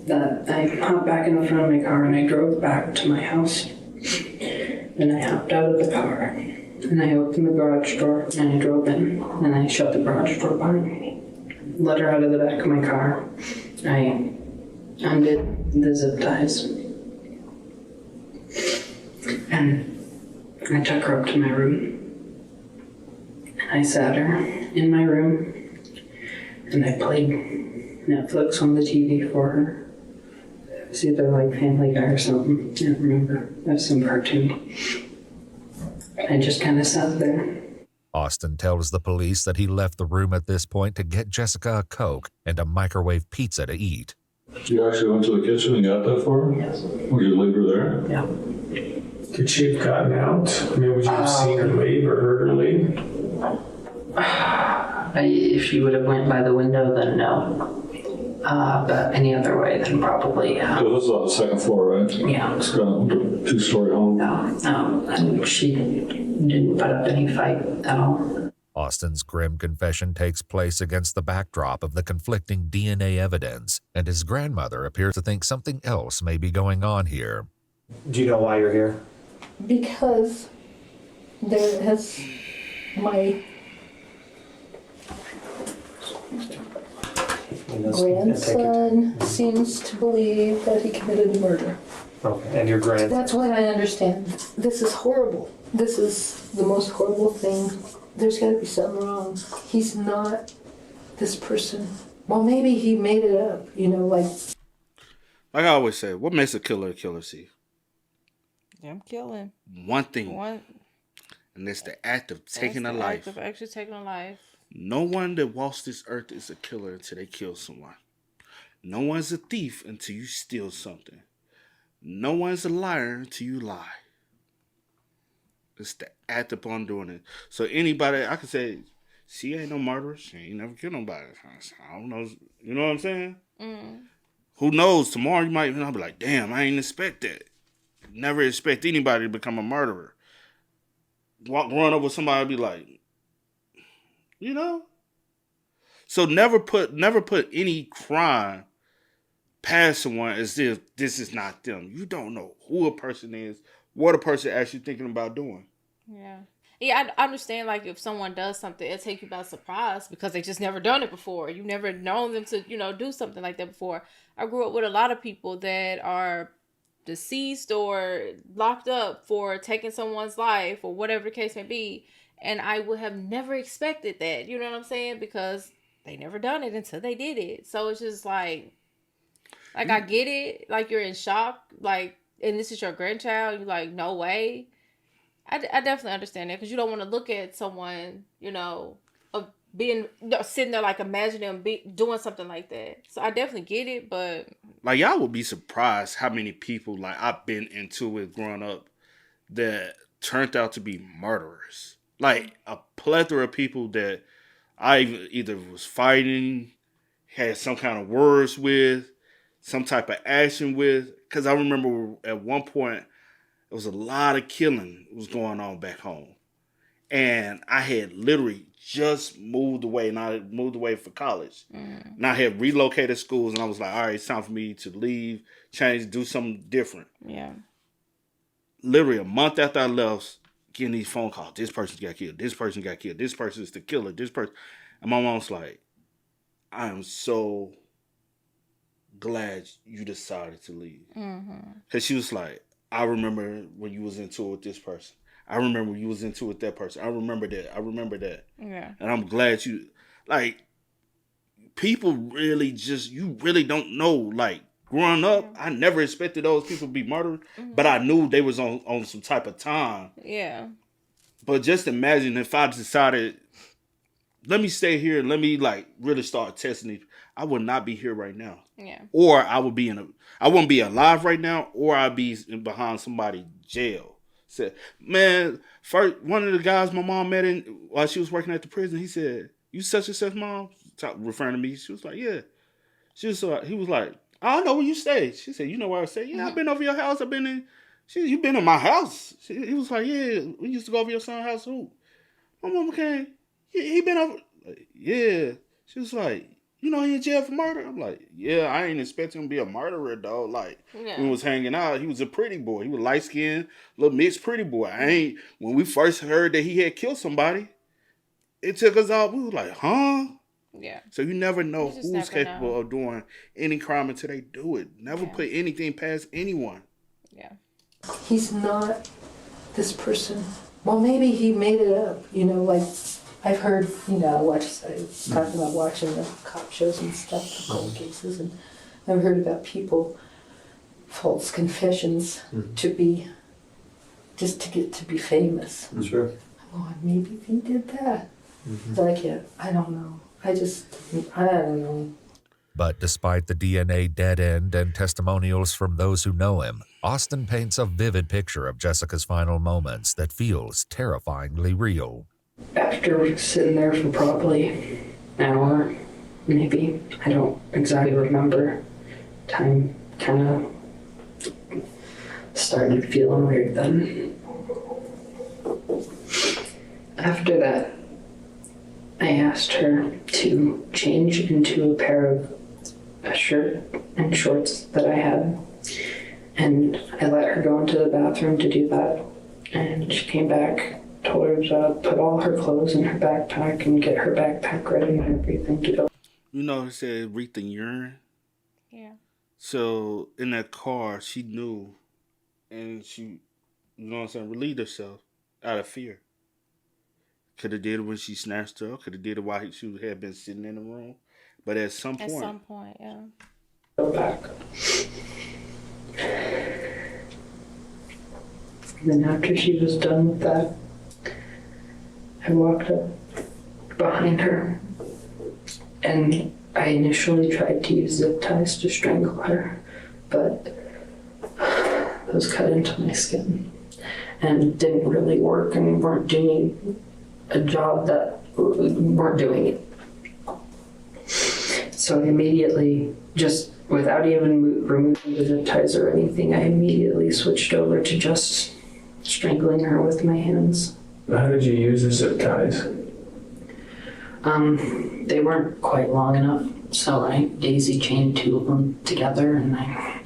that, I hopped back in the front of my car and I drove back to my house. And I hopped out of the car and I opened the garage door and I drove in and I shut the garage door behind me. Let her out of the back of my car. I undid the zip ties. And I took her up to my room. And I sat her in my room and I played Netflix on the TV for her. It was either like Family Guy or something. I don't remember. It was some cartoon. I just kind of sat there. Austin tells the police that he left the room at this point to get Jessica a Coke and a microwave pizza to eat. You actually went to the kitchen and got that for her? Yes. Well, you leave her there? Yeah. Could she have gotten out? I mean, would you have seen her leave or heard her leave? If she would have went by the window, then no. But any other way, then probably. So this is on the second floor, right? Yeah. It's got a two-story home. No, and she didn't put up any fight at all. Austin's grim confession takes place against the backdrop of the conflicting DNA evidence, and his grandmother appears to think something else may be going on here. Do you know why you're here? Because there has my grandson seems to believe that he committed a murder. Okay, and your grand... That's what I understand. This is horrible. This is the most horrible thing. There's got to be something wrong. He's not this person. Well, maybe he made it up, you know, like I always say, what makes a killer, see? I'm killing. One thing. And it's the act of taking a life. Act of actually taking a life. No one that walks this earth is a killer until they kill someone. No one's a thief until you steal something. No one's a liar until you lie. It's the act upon doing it. So anybody, I could say, she ain't no murderer. She ain't never killed nobody. I don't know. You know what I'm saying? Mm. Who knows? Tomorrow you might be like, damn, I ain't expect that. Never expect anybody to become a murderer. Growing up with somebody, be like, you know? So never put any crime past someone as if this is not them. You don't know who a person is, what a person actually thinking about doing. Yeah. Yeah, I understand, like, if someone does something, it'll take you by surprise because they just never done it before. You've never known them to, do something like that before. I grew up with a lot of people that are deceased or locked up for taking someone's life or whatever the case may be. And I would have never expected that, you know what I'm saying? Because they never done it until they did it. So it's just like I get it. Like, you're in shock. Like, and this is your grandchild. You're like, no way. I definitely understand that because you don't want to look at someone, of being sitting there like imagining them doing something like that. So I definitely get it, but like, y'all would be surprised how many people like I've been into with growing up that turned out to be murderers. Like a plethora of people that I either was fighting, had some kind of words with, some type of action with. Because I remember at one point, there was a lot of killing was going on back home. And I had literally just moved away, and I moved away for college. Mm. And I had relocated schools, and I was like, all right, it's time for me to leave, change, do something different. Yeah. Literally a month after I left, getting these phone calls. This person got killed. This person got killed. This person is the killer. This person. And my mom was like, I am so glad you decided to leave. Because she was like, I remember when you was into it with this person. I remember when you was into it with that person. I remember that. Yeah. And I'm glad you, like, people really just, you really don't know. Like, growing up, I never expected those people to be murdered, but I knew they was on some type of time. Yeah. But just imagine if I decided, let me stay here and let me, like, really start testing it. I would not be here right now. Yeah. Or I wouldn't be alive right now, or I'd be behind somebody's jail. Said, man, first one of the guys my mom met while she was working at the prison, he said, "You such and such, mom?" Referring to me. She was like, "Yeah." He was like, "I don't know where you stay." She said, "You know where I stay?" "Yeah, I've been over your house. I've been in." "You been in my house?" He was like, "Yeah, we used to go over your son's house." "Who?" "My mama came." He been over. Like, "Yeah." She was like, "You know he in jail for murder?" I'm like, "Yeah, I ain't expecting him to be a murderer though." Like, when we was hanging out, he was a pretty boy. He was light skinned, little mixed pretty boy. When we first heard that he had killed somebody, it took us out. We was like, huh? Yeah. So you never know who's capable of doing any crime until they do it. Never put anything past anyone. Yeah. He's not this person. Well, maybe he made it up, like I've heard, I was talking about watching the cop shows and stuff, the cold cases, and I've heard about people, false confessions to be famous. Sure. Oh, maybe he did that. I don't know. I don't know. But despite the DNA dead end and testimonials from those who know him, Austin paints a vivid picture of Jessica's final moments that feels terrifyingly real. After sitting there for probably an hour, maybe, I don't exactly remember, time kind of started feeling weird then. After that, I asked her to change into a pair of a shirt and shorts that I had, and I let her go into the bathroom to do that, and she came back, told her to put all her clothes in her backpack and get her backpack ready and everything to go. You know, it said reeked in urine. Yeah. So in that car, she knew, and she, you know what I'm saying, relieved herself out of fear. Could have did it when she snatched her. Could have did it while she had been sitting in the room. But at some point, yeah. Go back. And then after she was done with that, I walked up behind her, and I initially tried to use zip ties to strangle her, but those cut into my skin and didn't really work and weren't doing a job that weren't doing it. So I immediately, just without even removing the zip ties or anything, I immediately switched over to just strangling her with my hands. How did you use the zip ties? They weren't quite long enough, so I daisy chained two of them together and I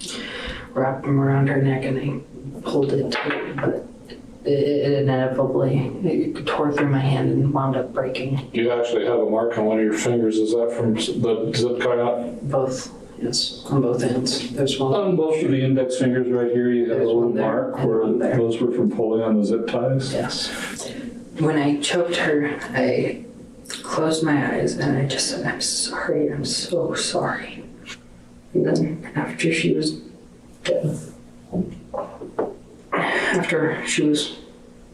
wrapped them around her neck and I pulled it tight, but it inevitably tore through my hand and wound up breaking. You actually have a mark on one of your fingers. Is that from the zip tie? Both, yes, on both hands. There's one. On both of the index fingers right here, you have a little mark where those were from pulling on the zip ties? Yes. When I choked her, I closed my eyes and I just said, "I'm sorry, I'm so sorry." And then after she was dead, after she was,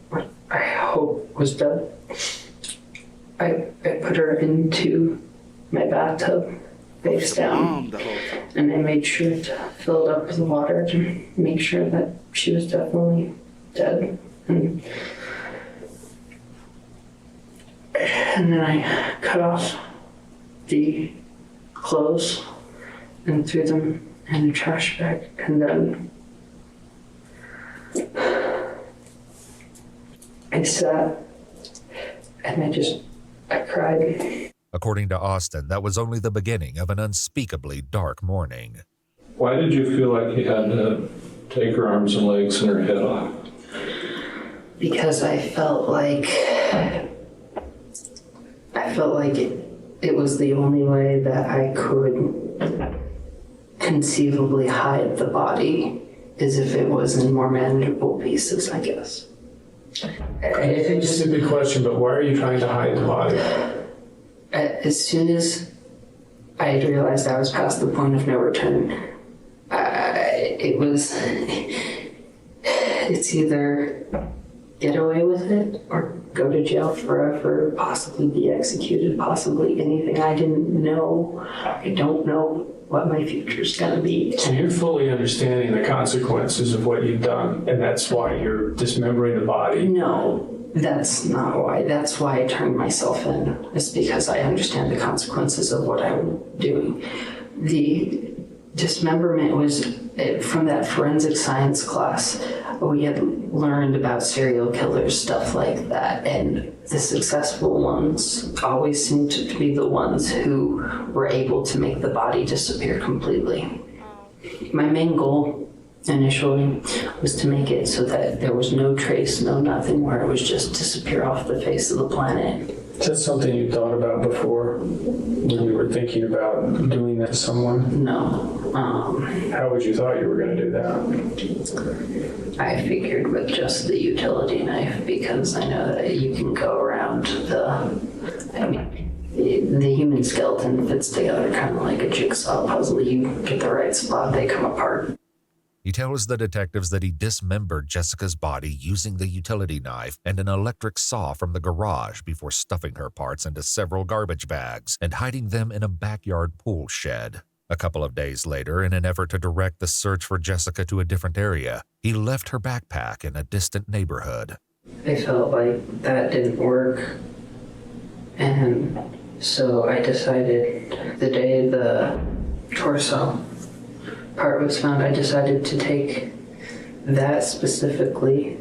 what I hope was dead, I put her into my bathtub face down, and I made sure to fill it up with water to make sure that she was definitely dead. And then I cut off the clothes and threw them in a trash bag, and then I sat and I cried. According to Austin, that was only the beginning of an unspeakably dark morning. Why did you feel like you had to take her arms and legs and her head off? Because I felt like it was the only way that I could conceivably hide the body, is if it was in more manageable pieces, I guess. It's a stupid question, but why are you trying to hide the body? As soon as I realized I was past the point of no return, it's either get away with it or go to jail forever, possibly be executed, possibly anything. I didn't know. I don't know what my future's gonna be. So you're fully understanding the consequences of what you've done, and that's why you're dismembering the body? No, that's not why. That's why I turned myself in. It's because I understand the consequences of what I'm doing. The dismemberment was from that forensic science class. We had learned about serial killers, stuff like that, and the successful ones always seemed to be the ones who were able to make the body disappear completely. My main goal initially was to make it so that there was no trace, no nothing, where it was just disappear off the face of the planet. Is that something you thought about before when you were thinking about doing that to someone? No. How would you thought you were going to do that? I figured with just the utility knife, because I know that you can go around the human skeleton fits together kind of like a jigsaw puzzle. You get the right spot, they come apart. He tells the detectives that he dismembered Jessica's body using the utility knife and an electric saw from the garage before stuffing her parts into several garbage bags and hiding them in a backyard pool shed. A couple of days later, in an effort to direct the search for Jessica to a different area, he left her backpack in a distant neighborhood. I felt like that didn't work. And so I decided the day the torso part was found, I decided to take that specifically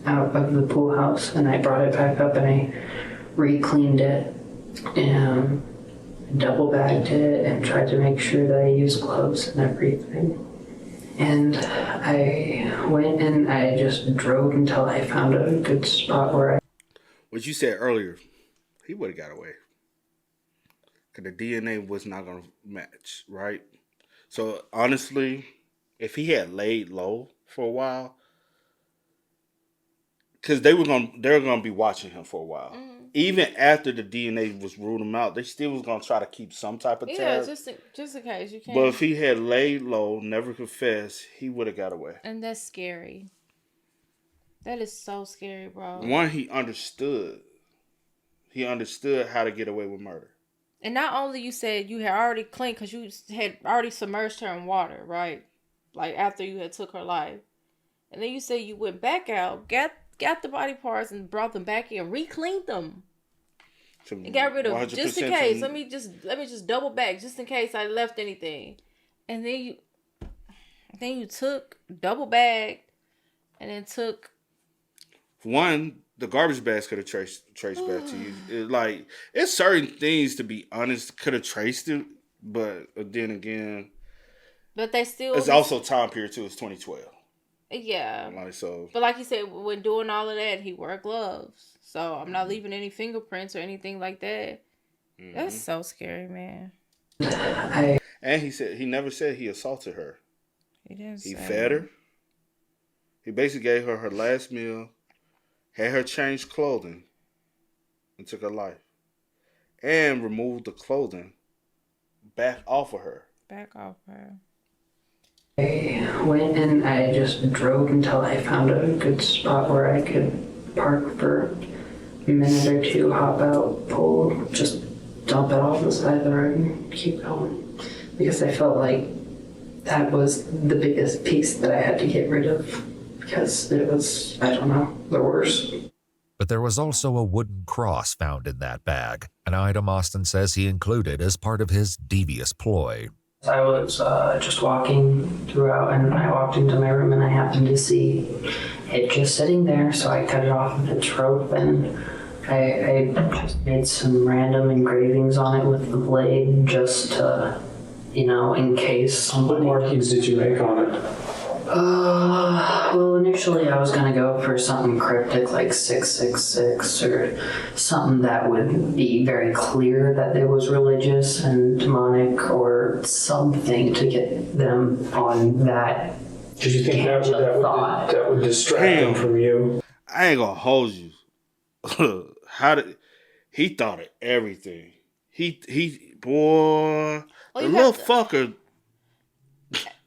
out of the pool house, and I brought it back up and I re-cleaned it and double bagged it and tried to make sure that I used gloves and everything. And I went and I just drove until I found a good spot where I... What you said earlier, he would have got away. Because the DNA was not going to match, right? So, honestly, if he had laid low for a while, because they were gonna be watching him for a while. Mm-hmm. Even after the DNA was ruled him out, they still was gonna try to keep some type of tab. Yeah, just in case you can't. But if he had laid low, never confessed, he would have got away. And that's scary. That is so scary, bro. One, he understood. He understood how to get away with murder. And not only you said you had already cleaned because you had already submerged her in water, right? Like after you had took her life. And then you said you went back out, got the body parts and brought them back in, re-cleaned them. And got rid of, just in case, let me just double back, just in case I left anything. And then you took, double bagged, and then took. One, the garbage bags could have traced back to you. It's certain things, to be honest, could have traced it, but then again. But they still. It's also time period too. It's 2012. Yeah. So. But like you said, when doing all of that, he wore gloves. So I'm not leaving any fingerprints or anything like that. Mm-hmm. That's so scary, man. And he never said he assaulted her. He didn't. He fed her. He basically gave her last meal, had her change clothing, and took her life. And removed the clothing back off of her. I went and I just drove until I found a good spot where I could park for a minute or two, hop out, pull, just dump it off the side of the road and keep going. Because I felt like that was the biggest piece that I had to get rid of. Because it was, I don't know, the worst. But there was also a wooden cross found in that bag, an item Austin says he included as part of his devious ploy. I was just walking throughout, and I walked into my room, and I happened to see it just sitting there, so I cut it off with its rope, and I just made some random engravings on it with the blade, just to, in case. What markings did you make on it? Well, initially I was going to go for something cryptic like 666 or something that would be very clear that it was religious and demonic or something to get them on that. Did you think that would distract them from you? I ain't gonna hold you. He thought of everything. The little fucker.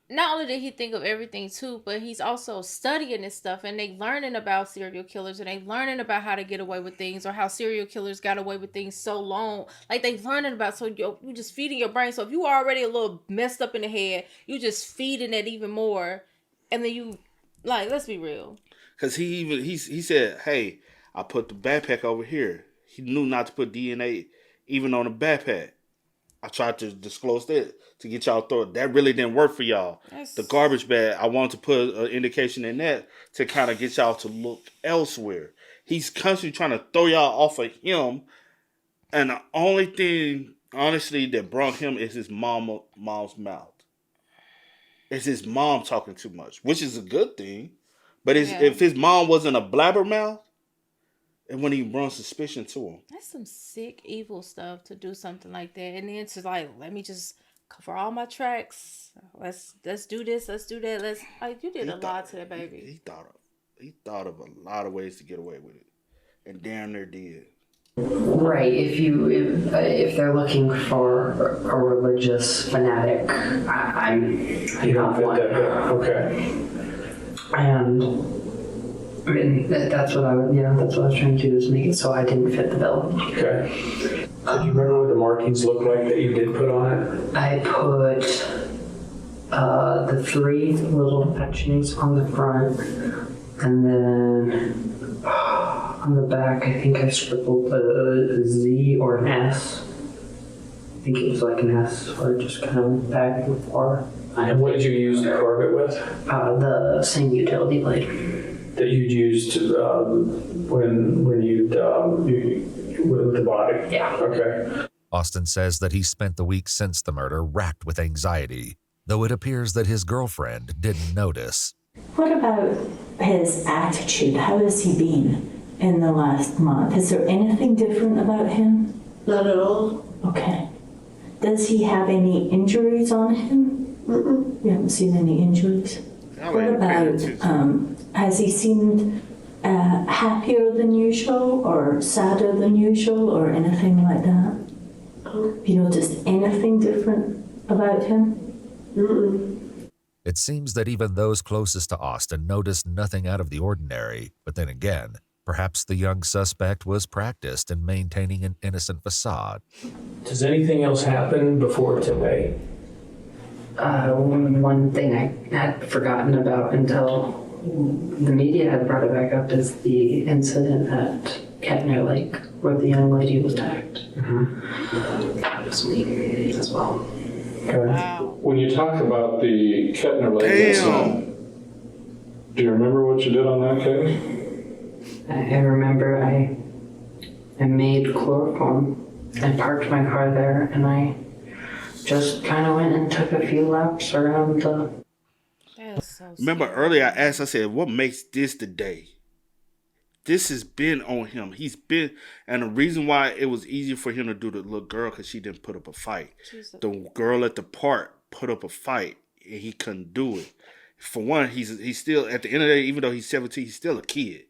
Not only did he think of everything too, but he's also studying this stuff, and they learning about serial killers, and they learning about how to get away with things, or how serial killers got away with things so long. Like they learning about, so you just feeding your brain. So if you already a little messed up in the head, you just feeding it even more, and then you let's be real. Because he said, "Hey, I put the backpack over here." He knew not to put DNA even on the backpack. I tried to disclose that to get y'all through it. That really didn't work for y'all. The garbage bag, I wanted to put an indication in that to kind of get y'all to look elsewhere. He's constantly trying to throw y'all off of him. And the only thing, honestly, that brought him is his mom's mouth. It's his mom talking too much, which is a good thing. But if his mom wasn't a blabbermouth, it wouldn't even bring suspicion to him. That's some sick, evil stuff to do something like that. And then it's just let me just cover all my tracks. Let's do this. Let's do that. You did a lot to that baby. He thought of a lot of ways to get away with it, and damn near did. Right. If they're looking for a religious fanatic, I'm not one. Okay. And. I mean, that's what I was trying to do, is make it so I didn't fit the bill. Okay. Do you remember what the markings looked like that you did put on it? I put the 3 little etchings on the front, and then On the back, I think I scribbled a Z or an S. I think it was like an S, or just kind of back with R. And what did you use to carve it with? The same utility blade that you'd used when you with the body. Yeah. Okay. Austin says that he spent the week since the murder racked with anxiety, though it appears that his girlfriend didn't notice. What about his attitude? How has he been in the last month? Is there anything different about him? Not at all. Okay. Does he have any injuries on him? Mm-mm. You haven't seen any injuries? What about, has he seemed happier than usual or sadder than usual or anything like that? Have you noticed anything different about him? Mm-mm. It seems that even those closest to Austin noticed nothing out of the ordinary, but then again, perhaps the young suspect was practiced in maintaining an innocent facade. Does anything else happen before today? One thing I had forgotten about until the media had brought it back up is the incident at Kettner Lake where the young lady was attacked. Mm-hmm. That was me as well. Okay. When you talk about the Kettner Lake incident, do you remember what you did on that case? I remember I made chloroform. I parked my car there and I just kind of went and took a few laps around the... Remember earlier I asked, I said, what makes this the day? This has been on him. He's been, and the reason why it was easier for him to do the little girl, because she didn't put up a fight. The girl at the park put up a fight, and he couldn't do it. For one, he's still, at the end of the day, even though he's 17, he's still a kid.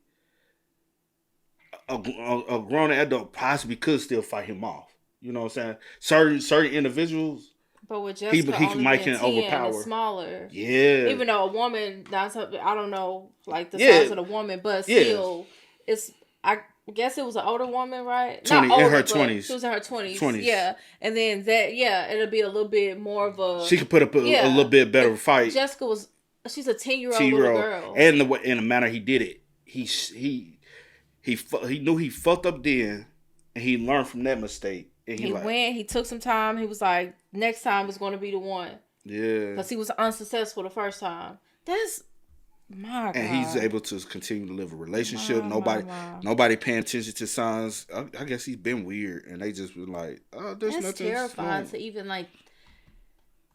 A grown adult possibly could still fight him off. You know what I'm saying? Certain individuals, but with Jessica only might being 10 overpower. and smaller. Yeah. Even though a woman, I don't know, like the size of the woman, but still, it's, I guess it was an older woman, right? 20, Not older, in her but 20s. She was in her 20s. Yeah. And then it'll be a little bit more of a... She could put up a little bit better fight. Jessica she's a 10-year-old little girl. And in the manner he did it, he knew he fucked up then, and he learned from that mistake. And he took some time. He was like, next time is going to be the one. Yeah. Because he was unsuccessful the first time. That's my God. And he's able to continue to live a relationship. Nobody paying attention to signs. I guess he's been weird, and they just were like, "Oh, there's nothing." That's terrifying to even like.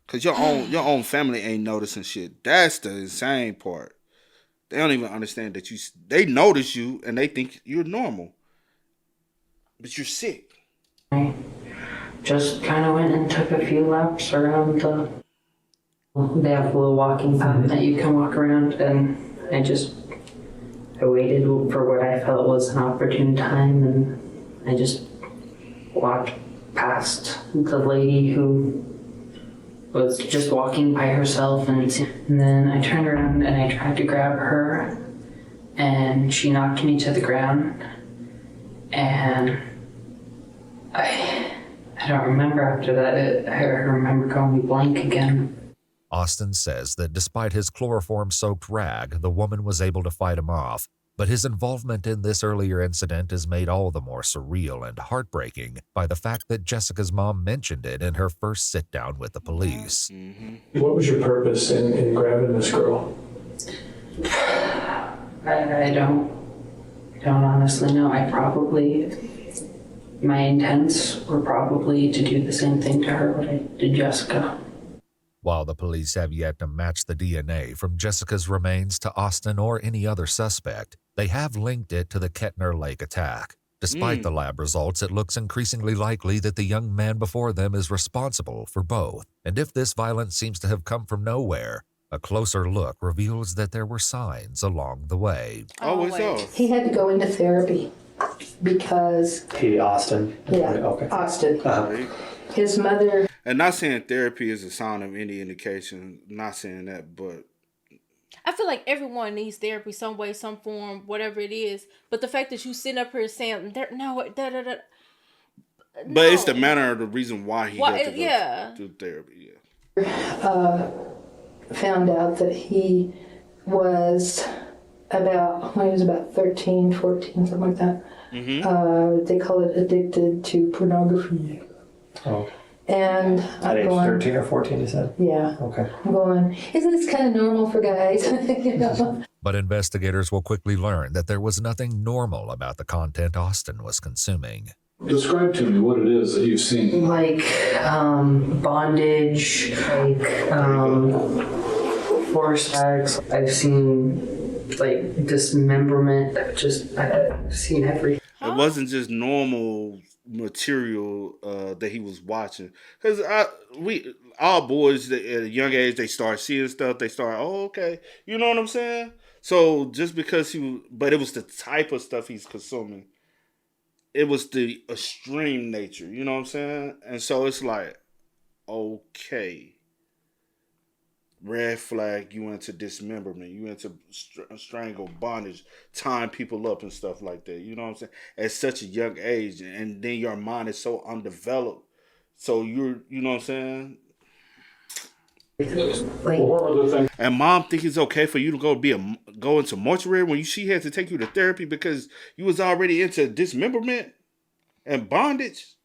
Cause your own family ain't noticing shit. That's the insane part. They don't even understand that they notice you and they think you're normal, but you're sick. I just kind of went and took a few laps around they have a little walking path that you can walk around, and I waited for what I felt was an opportune time, and I just walked past the lady who was just walking by herself, and then I turned around and I tried to grab her, and she knocked me to the ground, and I don't remember after that. I remember going blank again. Austin says that despite his chloroform-soaked rag, the woman was able to fight him off, but his involvement in this earlier incident is made all the more surreal and heartbreaking by the fact that Jessica's mom mentioned it in her first sit-down with the police. Mm-hmm. What was your purpose in grabbing this girl? I don't honestly know. My intents were probably to do the same thing to her what I did Jessica. While the police have yet to match the DNA from Jessica's remains to Austin or any other suspect, they have linked it to the Kettner Lake attack. Despite the lab results, it looks increasingly likely that the young man before them is responsible for both. And if this violence seems to have come from nowhere, a closer look reveals that there were signs along the way. He had to go into therapy because... Austin? Yeah, okay. Austin. His mother... And not saying therapy is a sign of any indication, not saying that, but... I feel like everyone needs therapy some way, some form, whatever it is. But the fact that you sitting up here saying, But it's the manner of the reason why he had to go to therapy, found out that he was when he was about 13, 14, something like that. They call it addicted to pornography. Oh. And At age 13 or 14, you said? Yeah. Okay. I'm going, isn't this kind of normal for guys? You know? But investigators will quickly learn that there was nothing normal about the content Austin was consuming. Describe to me what it is that you've seen. Like bondage, like forced sex. I've seen like dismemberment. I've seen everything. It wasn't just normal material that he was watching, because all boys at a young age, they start seeing stuff, they start, oh, okay, you know what I'm saying? So just because but it was the type of stuff he's consuming, it was the extreme nature, you know what I'm saying? And so it's like, okay, red flag, you into dismemberment, you into strangle, bondage, tying people up and stuff like that. You know what I'm saying? At such a young age, and then your mind is so undeveloped. So you know what I'm saying? And mom think it's okay for you to go into mortuary when she had to take you to therapy because you was already into dismemberment and bondage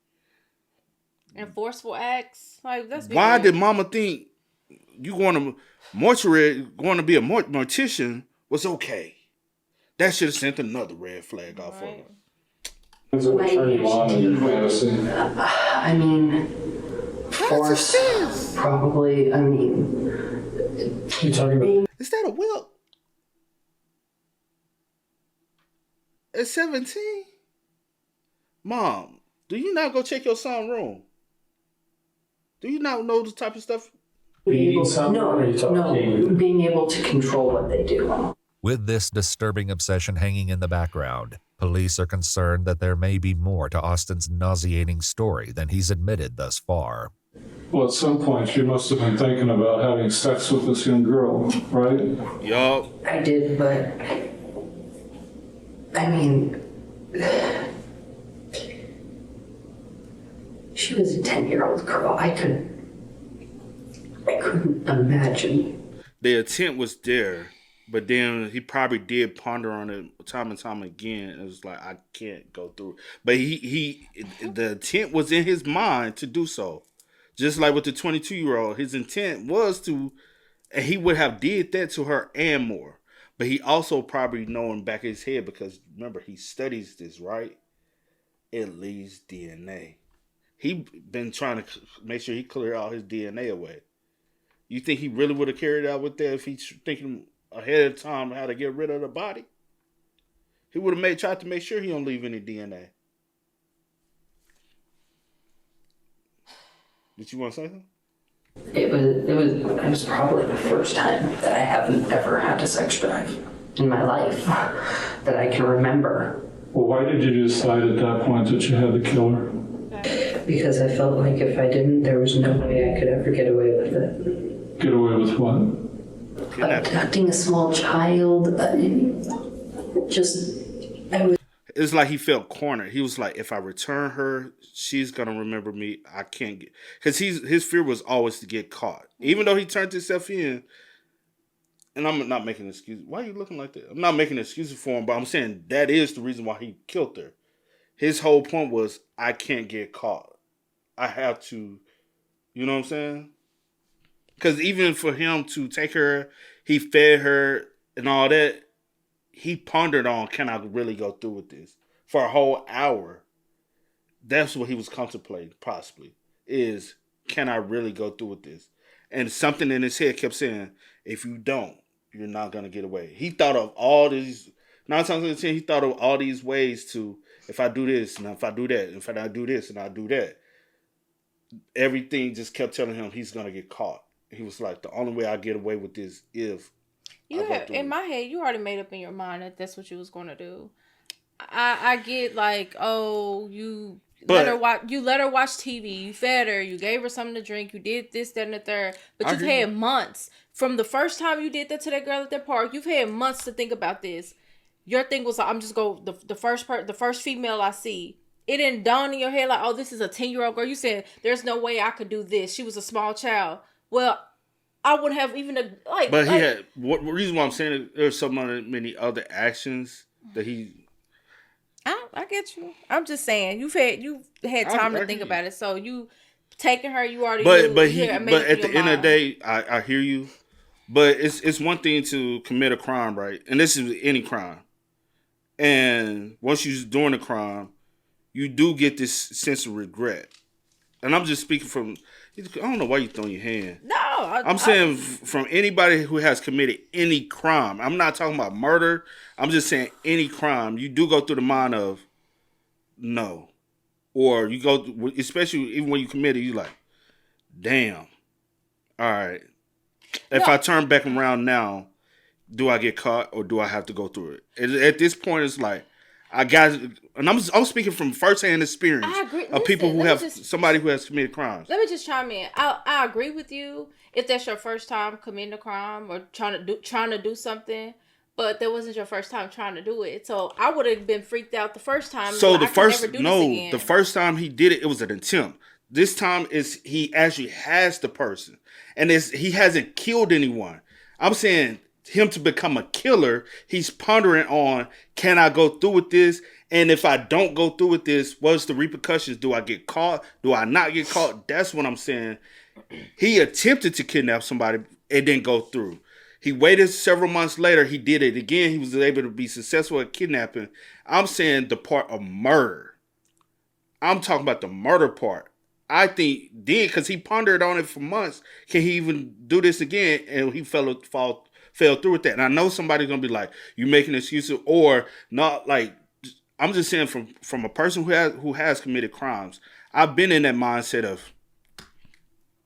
and forceful acts. Like that's why did mama think you going to mortuary, going to be a mortician was okay? That should have sent another red flag off of her. I mean, force, probably. I mean, you talking about? Is that a whip? At 17? Mom, do you not go check your son's room? Do you not know the type of stuff? Being able to control what they do. With this disturbing obsession hanging in the background, police are concerned that there may be more to Austin's nauseating story than he's admitted thus far. Well, at some point, you must have been thinking about having sex with this young girl, right? Yup. I did, but I mean, she was a 10-year-old girl. I couldn't imagine. The intent was there, but then he probably did ponder on it time and time again. It was like, I can't go through. But the intent was in his mind to do so. Just like with the 22-year-old, his intent was to, and he would have did that to her and more. But he also probably knowing back in his head, because remember, he studies this, right? It leaves DNA. He been trying to make sure he clear all his DNA away. You think he really would have carried out with that if he's thinking ahead of time how to get rid of the body? He would have tried to make sure he don't leave any DNA. Did you want to say something? It was probably the first time that I haven't ever had a sex drive in my life that I can remember. Well, why did you decide at that point that you had to kill her? Because I felt like if I didn't, there was no way I could ever get away with it. Get away with what? Abducting a small child. It's like he felt cornered. He was like, if I return her, she's going to remember me. I can't get... Because his fear was always to get caught. Even though he turned himself in, and I'm not making an excuse. Why are you looking like that? I'm not making excuses for him, but I'm saying that is the reason why he killed her. His whole point was, I can't get caught. I have to... You know what I'm saying? Because even for him to take her, he fed her and all that, he pondered on, can I really go through with this? For a whole hour. That's what he was contemplating, possibly. Is, can I really go through with this? And something in his head kept saying, if you don't, you're not going to get away. He thought of all these, 9 times out of 10, he thought of all these ways to, if I do this, and if I do that, if I do this, and I do that. Everything just kept telling him he's going to get caught. He was like, the only way I get away with this if in my head, you already made up in your mind that that's what you was going to do. I get like, oh, you let her watch TV, you fed her, you gave her something to drink, you did this, that, and the third. But you've had months from the first time you did that to that girl at that park. You've had months to think about this. Your thing was like, I'm just go the first female I see. It didn't dawn in your head like, oh, this is a 10-year-old girl. You said there's no way I could do this. She was a small child. Well, I wouldn't have even like. But he like, had what reason why I'm saying it, there's so many other actions that he. I get you. I'm just saying you've had time to think about it. So you taking her, you already knew. But at the end of the day, I hear you. But it's one thing to commit a crime, right? And this is any crime. And once you're doing a crime, you do get this sense of regret. And I'm just speaking from. I don't know why you're throwing your hand. No, I'm saying from anybody who has committed any crime. I'm not talking about murder. I'm just saying any crime. You do go through the mind of no, or you go, especially even when you commit it, you like, damn. All right. If I turn back around now, do I get caught or do I have to go through it? At this point, it's like I got, and I'm speaking from firsthand experience I agree. of people who have somebody who has committed crimes. Let me just chime in. I agree with you if that's your first time committing a crime or trying to do something, but that wasn't your first time trying to do it. So I would have been freaked out the first time. So the first time he did it, it was an attempt. This time is he actually has the person, and he hasn't killed anyone. I'm saying him to become a killer. He's pondering on, can I go through with this? And if I don't go through with this, what's the repercussions? Do I get caught? Do I not get caught? That's what I'm saying. He attempted to kidnap somebody. It didn't go through. He waited several months later. He did it again. He was able to be successful at kidnapping. I'm saying the part of murder. I'm talking about the murder part. I think then, because he pondered on it for months, can he even do this again? And he fell through with that. And I know somebody's going to be like, you making excuses or not. Like, I'm just saying from a person who has committed crimes, I've been in that mindset of,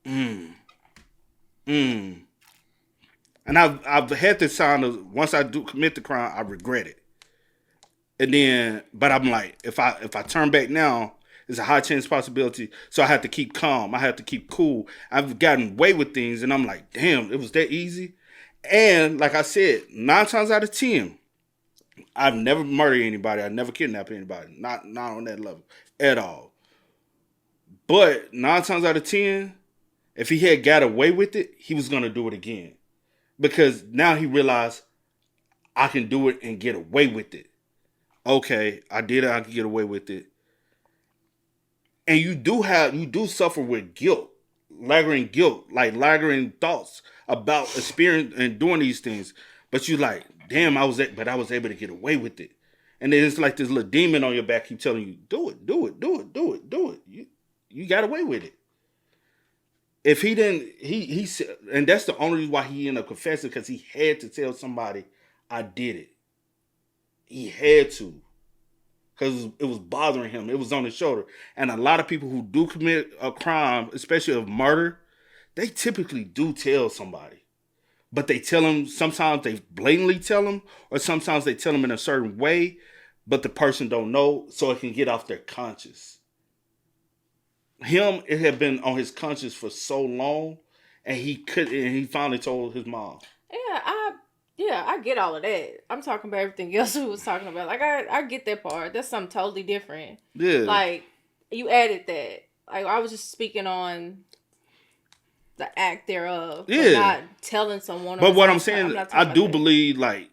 and I've had this sound of once I do commit the crime, I regret it. And then, but I'm like, if I turn back now, there's a high chance possibility. So I have to keep calm. I have to keep cool. I've gotten away with things, and I'm like, damn, it was that easy. And like I said, 9 times out of 10, I've never murdered anybody. I've never kidnapped anybody. Not on that level at all. But 9 times out of 10, if he had got away with it, he was going to do it again. Because now he realized I can do it and get away with it. Okay, I did it. I can get away with it. And you do suffer with guilt, lingering thoughts about experience and doing these things. But you like, damn, I was able to get away with it. And then it's like this little demon on your back keep telling you, do it. You got away with it. If he didn't, he said, and that's the only reason why he ended up confessing, because he had to tell somebody, I did it. He had to. Because it was bothering him. It was on his shoulder. And a lot of people who do commit a crime, especially of murder, they typically do tell somebody. But they tell them, sometimes they blatantly tell them, or sometimes they tell them in a certain way, but the person don't know, so it can get off their conscience. Him, it had been on his conscience for so long, and he finally told his mom. Yeah, I get all of that. I'm talking about everything else we was talking about. Like, I get that part. That's something totally different. Yeah. Like, you added that. Like, I was just speaking on the act thereof. Yeah. But not telling someone. But what I'm saying, I do believe, like,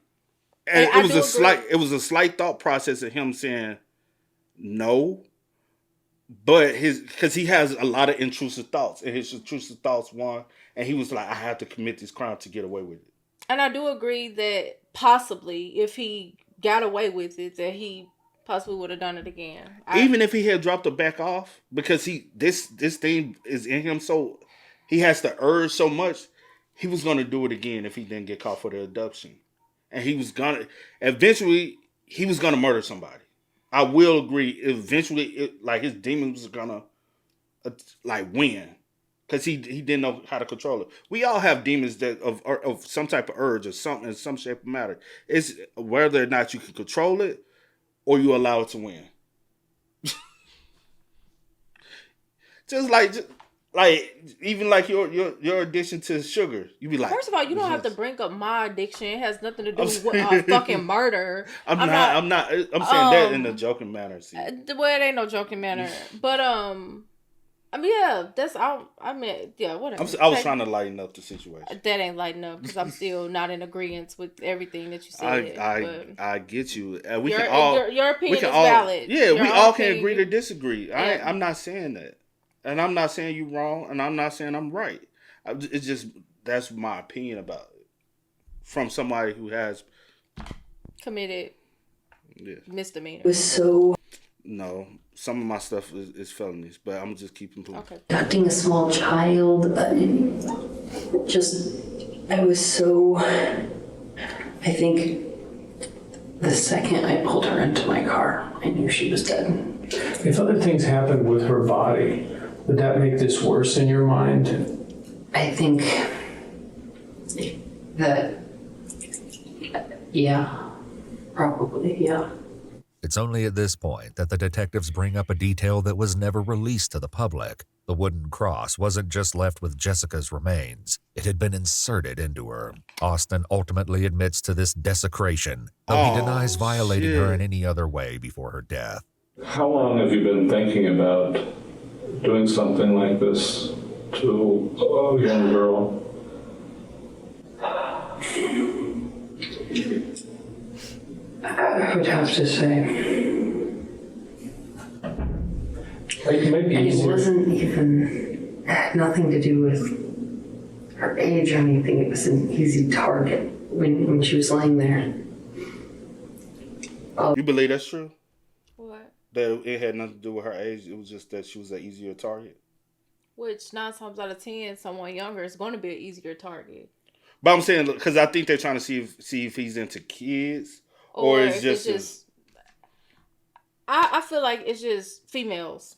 it was a slight thought process of him saying no. But because he has a lot of intrusive thoughts. And his intrusive thoughts won. And he was like, I have to commit this crime to get away with it. And I do agree that possibly if he got away with it, that he possibly would have done it again. Even if he had dropped the back off, because this thing is in him, so he has the urge so much, he was going to do it again if he didn't get caught for the abduction. And eventually, he was going to murder somebody. I will agree. Eventually, his demons was going to win. Because he didn't know how to control it. We all have demons that of some type of urge or something in some shape or matter. It's whether or not you can control it or you allow it to win. just even like your addiction to sugar, you be like. First of all, you don't have to bring up my addiction. It has nothing to do with fucking murder. I'm saying that in a joking manner. See. Well, it ain't no joking manner, but I mean, yeah, that's all. I mean, yeah, whatever. I was trying to lighten up the situation. That ain't lighting up because I'm still not in agreement with everything that you said. I get you. Your opinion is valid. Yeah, we all can agree to disagree. Yeah. I'm not saying that, and I'm not saying you wrong, and I'm not saying I'm right. It's just that's my opinion about it from somebody who has committed misdemeanor. Was so. No, some of my stuff is felonies, but I'm just keeping moving. Okay. Abducting a small child, I was so. I think the second I pulled her into my car, I knew she was dead. If other things happened with her body, would that make this worse in your mind? I think that, yeah, probably, yeah. It's only at this point that the detectives bring up a detail that was never released to the public. The wooden cross wasn't just left with Jessica's remains. It had been inserted into her. Austin ultimately admits to this desecration, though he denies violating her in any other way before her death. How long have you been thinking about doing something like this to a young girl? I would have to say. It wasn't even, had nothing to do with her age or anything. It was an easy target when she was laying there. You believe that's true? What? That it had nothing to do with her age. It was just that she was an easier target. Which 9 times out of 10, someone younger is going to be an easier target. But I'm saying because I think they're trying to see if he's into kids or it's just. I feel like it's just females.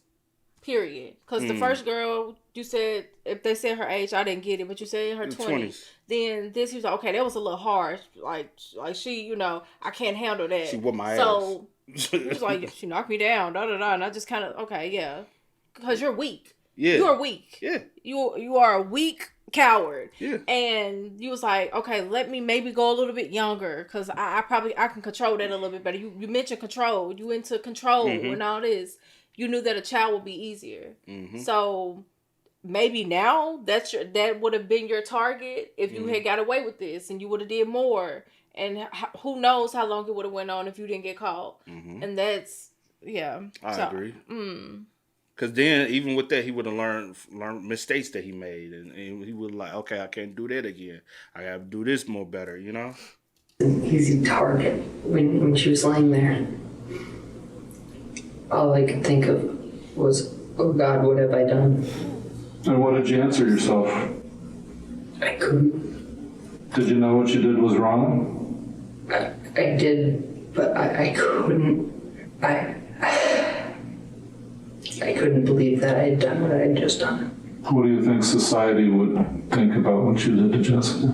Period. Because the first girl, you said, if they said her age, I didn't get it, but you said in her 20s. Then this, he was like, okay, that was a little harsh. Like she, I can't handle that. She whooped my ass. So he was like, she knocked me down, da-da-da. And I just kind of, okay, yeah. Because you're weak. Yeah. You are weak. Yeah. You are a weak coward. Yeah. And you was like, okay, let me maybe go a little bit younger because I can control that a little bit better. You mentioned control. You into control and all this. You knew that a child would be easier. Mm-hmm. So maybe now that would have been your target if you had got away with this and you would have did more. And who knows how long it would have went on if you didn't get caught. Mm-hmm. And that's, yeah. I agree. Because then, even with that, he would have learned mistakes that he made. And he would like, okay, I can't do that again. I got to do this more better, An easy target when she was laying there. All I could think of was, oh God, what have I done? And what did you answer yourself? I couldn't. Did you know what you did was wrong? I did, but I couldn't. I couldn't believe that I had done what I had just done. What do you think society would think about what you did to Jessica?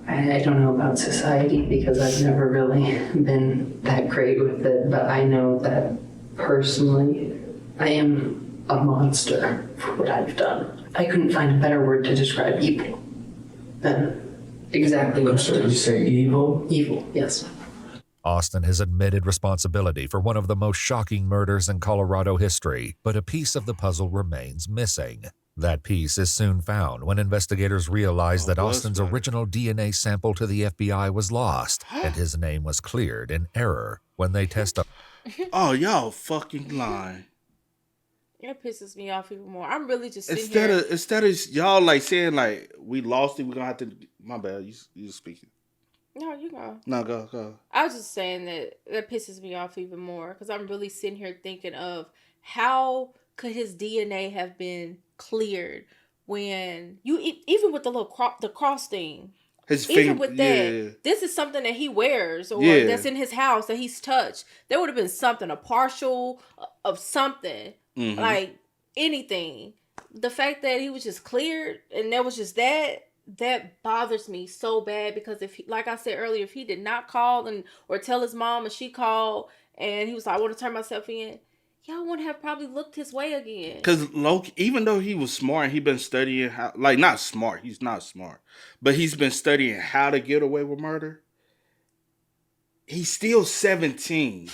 I don't know about society because I've never really been that great with it, but I know that personally, I am a monster for what I've done. I couldn't find a better word to describe evil than exactly what Did you say evil? Evil, yes. Austin has admitted responsibility for one of the most shocking murders in Colorado history, but a piece of the puzzle remains missing. That piece is soon found when investigators realize that Austin's original DNA sample to the FBI was lost, and his name was cleared in error when they tested. Oh, y'all fucking lying. That pisses me off even more. I'm really just sitting here. Instead of y'all like saying like we lost it, we're gonna have to. My bad. You speaking. No, you go. No, go. I was just saying that pisses me off even more because I'm really sitting here thinking of how could his DNA have been cleared when even with the little the cross thing. Even with that, this is something that he wears or that's in his house that he's touched. There would have been something, a partial of something, like anything. The fact that he was just cleared and there was just that bothers me so bad because like I said earlier, if he did not call or tell his mom and she called and he was like, I want to turn myself in, y'all wouldn't have probably looked his way again. Because even though he was smart, he been studying how, like not smart, he's not smart, but he's been studying how to get away with murder. He's still 17.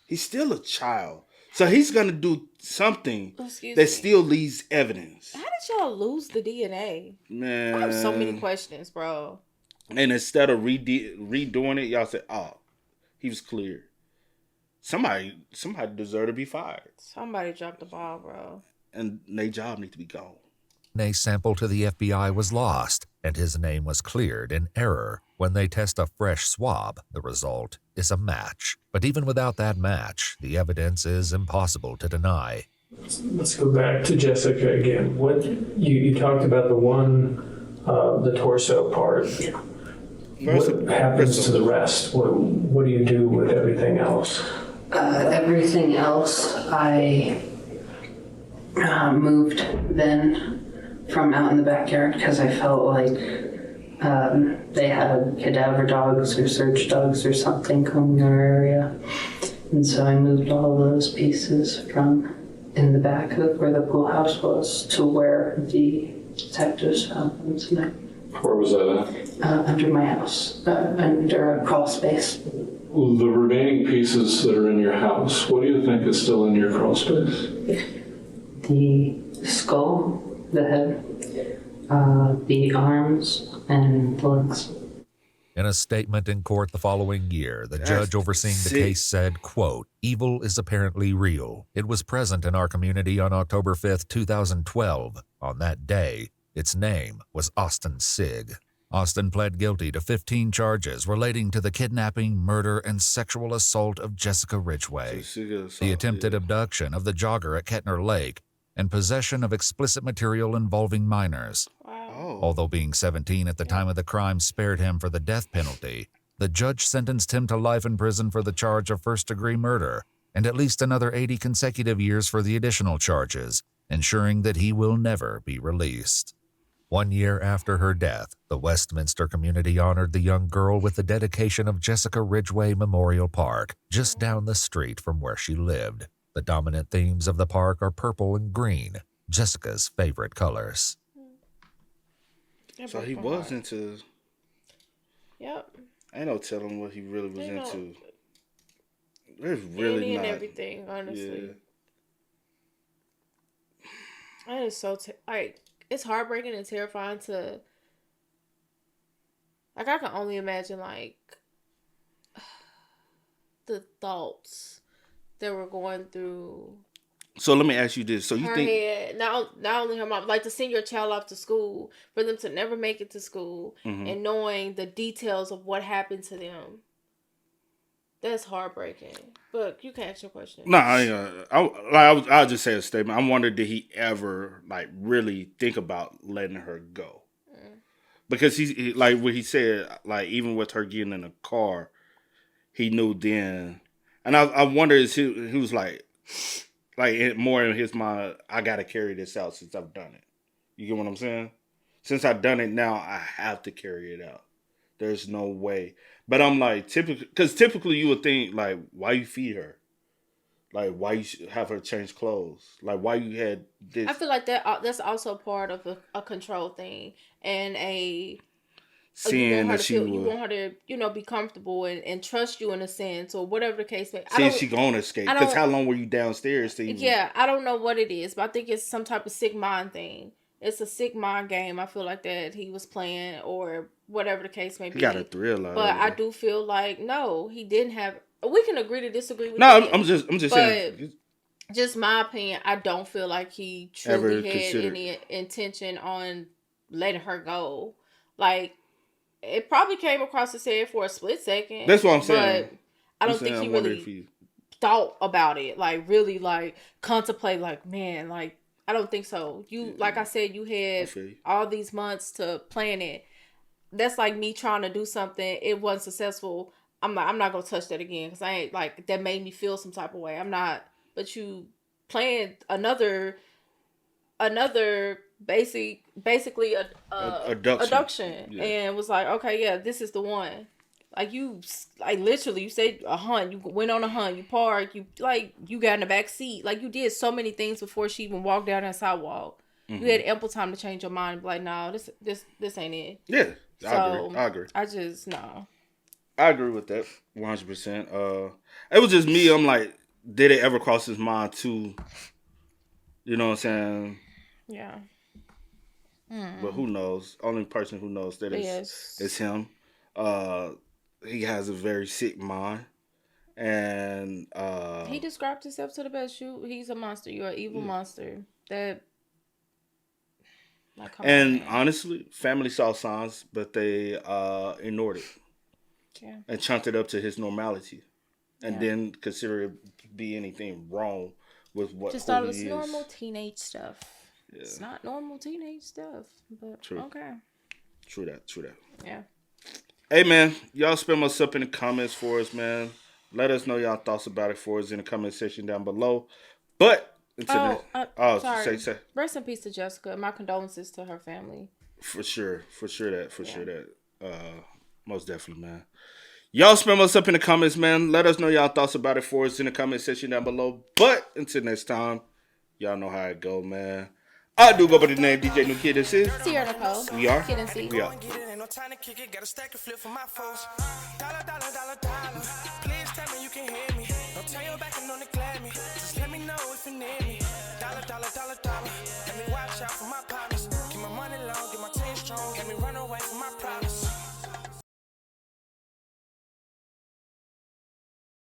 He's still a child. So he's gonna do something that still leaves evidence. How did y'all lose the DNA? Man, I have so many questions, bro. And instead of redoing it, y'all said, "Oh, he was cleared." Somebody deserved to be fired. Somebody dropped the ball, bro. And their job need to be gone. DNA sample to the FBI was lost, and his name was cleared in error. When they test a fresh swab, the result is a match. But even without that match, the evidence is impossible to deny. Let's go back to Jessica again. What you talked about the torso part. What happens to the rest? What do you do with everything else? Everything else, I moved then from out in the backyard because I felt like they had cadaver dogs or search dogs or something combing our area. And so I moved all those pieces from in the back of where the pool house was to where the detectives found them tonight. Where was that at? Under my house, under a crawl space. The remaining pieces that are in your house, what do you think is still in your crawl space? The skull, the head, the arms, and the legs. In a statement in court the following year, the judge overseeing the case said, quote, "Evil is apparently real. It was present in our community on October 5th, 2012. On that day, its name was Austin Sigg." Austin pled guilty to 15 charges relating to the kidnapping, murder, and sexual assault of Jessica Ridgway, the attempted abduction of the jogger at Kettner Lake, and possession of explicit material involving minors. Although being 17 at the time of the crime spared him for the death penalty, the judge sentenced him to life in prison for the charge of first-degree murder and at least another 80 consecutive years for the additional charges, ensuring that he will never be released. 1 year after her death, the Westminster community honored the young girl with the dedication of Jessica Ridgway Memorial Park, just down the street from where she lived. The dominant themes of the park are purple and green, Jessica's favorite colors. So he was into... Yep. Ain't no telling what he really was into. There's really not... everything, honestly. Yeah. That is so... it's heartbreaking and terrifying to... Like, I can only imagine, like, the thoughts that were going through... So let me ask you this. So you her think... head, not only her mom, like to send your child off to school, for them to never make it to school, and knowing the details of what happened to them. That's heartbreaking. But you can ask your question. No, I'll just say a statement. I wonder, did he ever like really think about letting her go? Because he like what he said, like even with her getting in the car, he knew then. And I wonder is he was like more in his mind, I gotta carry this out since I've done it. You get what I'm saying? Since I've done it now, I have to carry it out. There's no way. But I'm like, typically you would think, like, why you feed her? Like, why you have her change clothes? Like, why you had this? I feel like that's also part of a control thing and seeing that you want her to, be comfortable and trust you in a sense or whatever the case may be. Seeing she gonna escape. Because how long were you downstairs? Yeah, I don't know what it is, but I think it's some type of sick mind thing. It's a sick mind game. I feel like that he was playing or whatever the case may be. He got a thrill out of it. But I do feel like, no, he didn't have... We can agree to disagree with that. No, I'm just saying. Just my opinion, I don't feel like he truly had any intention on letting her go. Like, it probably came across his head for a split second. That's what I'm saying. But I don't think he really thought about it. Like, really, like, contemplate, like, man, like, I don't think so. You, like I said, you had all these months to plan it. That's like me trying to do something. It wasn't successful. I'm not gonna touch that again because I ain't like that made me feel some type of way. I'm not. But you planned another basically abduction and was like, okay, yeah, this is the one. Like literally, you said a hunt. You went on a hunt. You parked. You got in the back seat. Like, you did so many things before she even walked down that sidewalk. Mm-hmm. You had ample time to change your mind. And be like, no, this ain't it. Yeah, I agree. No. I agree with that 100%. It was just me. I'm like, did it ever cross his mind to, you know what I'm saying? Yeah. But who knows? Only person who knows that is him. He has a very sick mind. And he described himself to the best. He's a monster. You're an evil monster. That. Like, and honestly, family saw signs, but they ignored it. Yeah. And chunked it up to his normality, and didn't consider it be anything wrong with what. Just thought it was normal teenage stuff. Yeah. It's not normal teenage stuff, but okay. True that. Yeah. Hey man, y'all spam us up in the comments for us, man. Let us know y'all thoughts about it for us in the comment section down below. But sorry. Say. Rest in peace to Jessica. My condolences to her family. For sure that. Most definitely, man. Y'all spam us up in the comments, man. Let us know y'all thoughts about it for us in the comment section down below. But until next time, y'all know how it go, man. I do go by the name DJ New Kid. This is Sierra Nicole. We are. Kid and C. We are.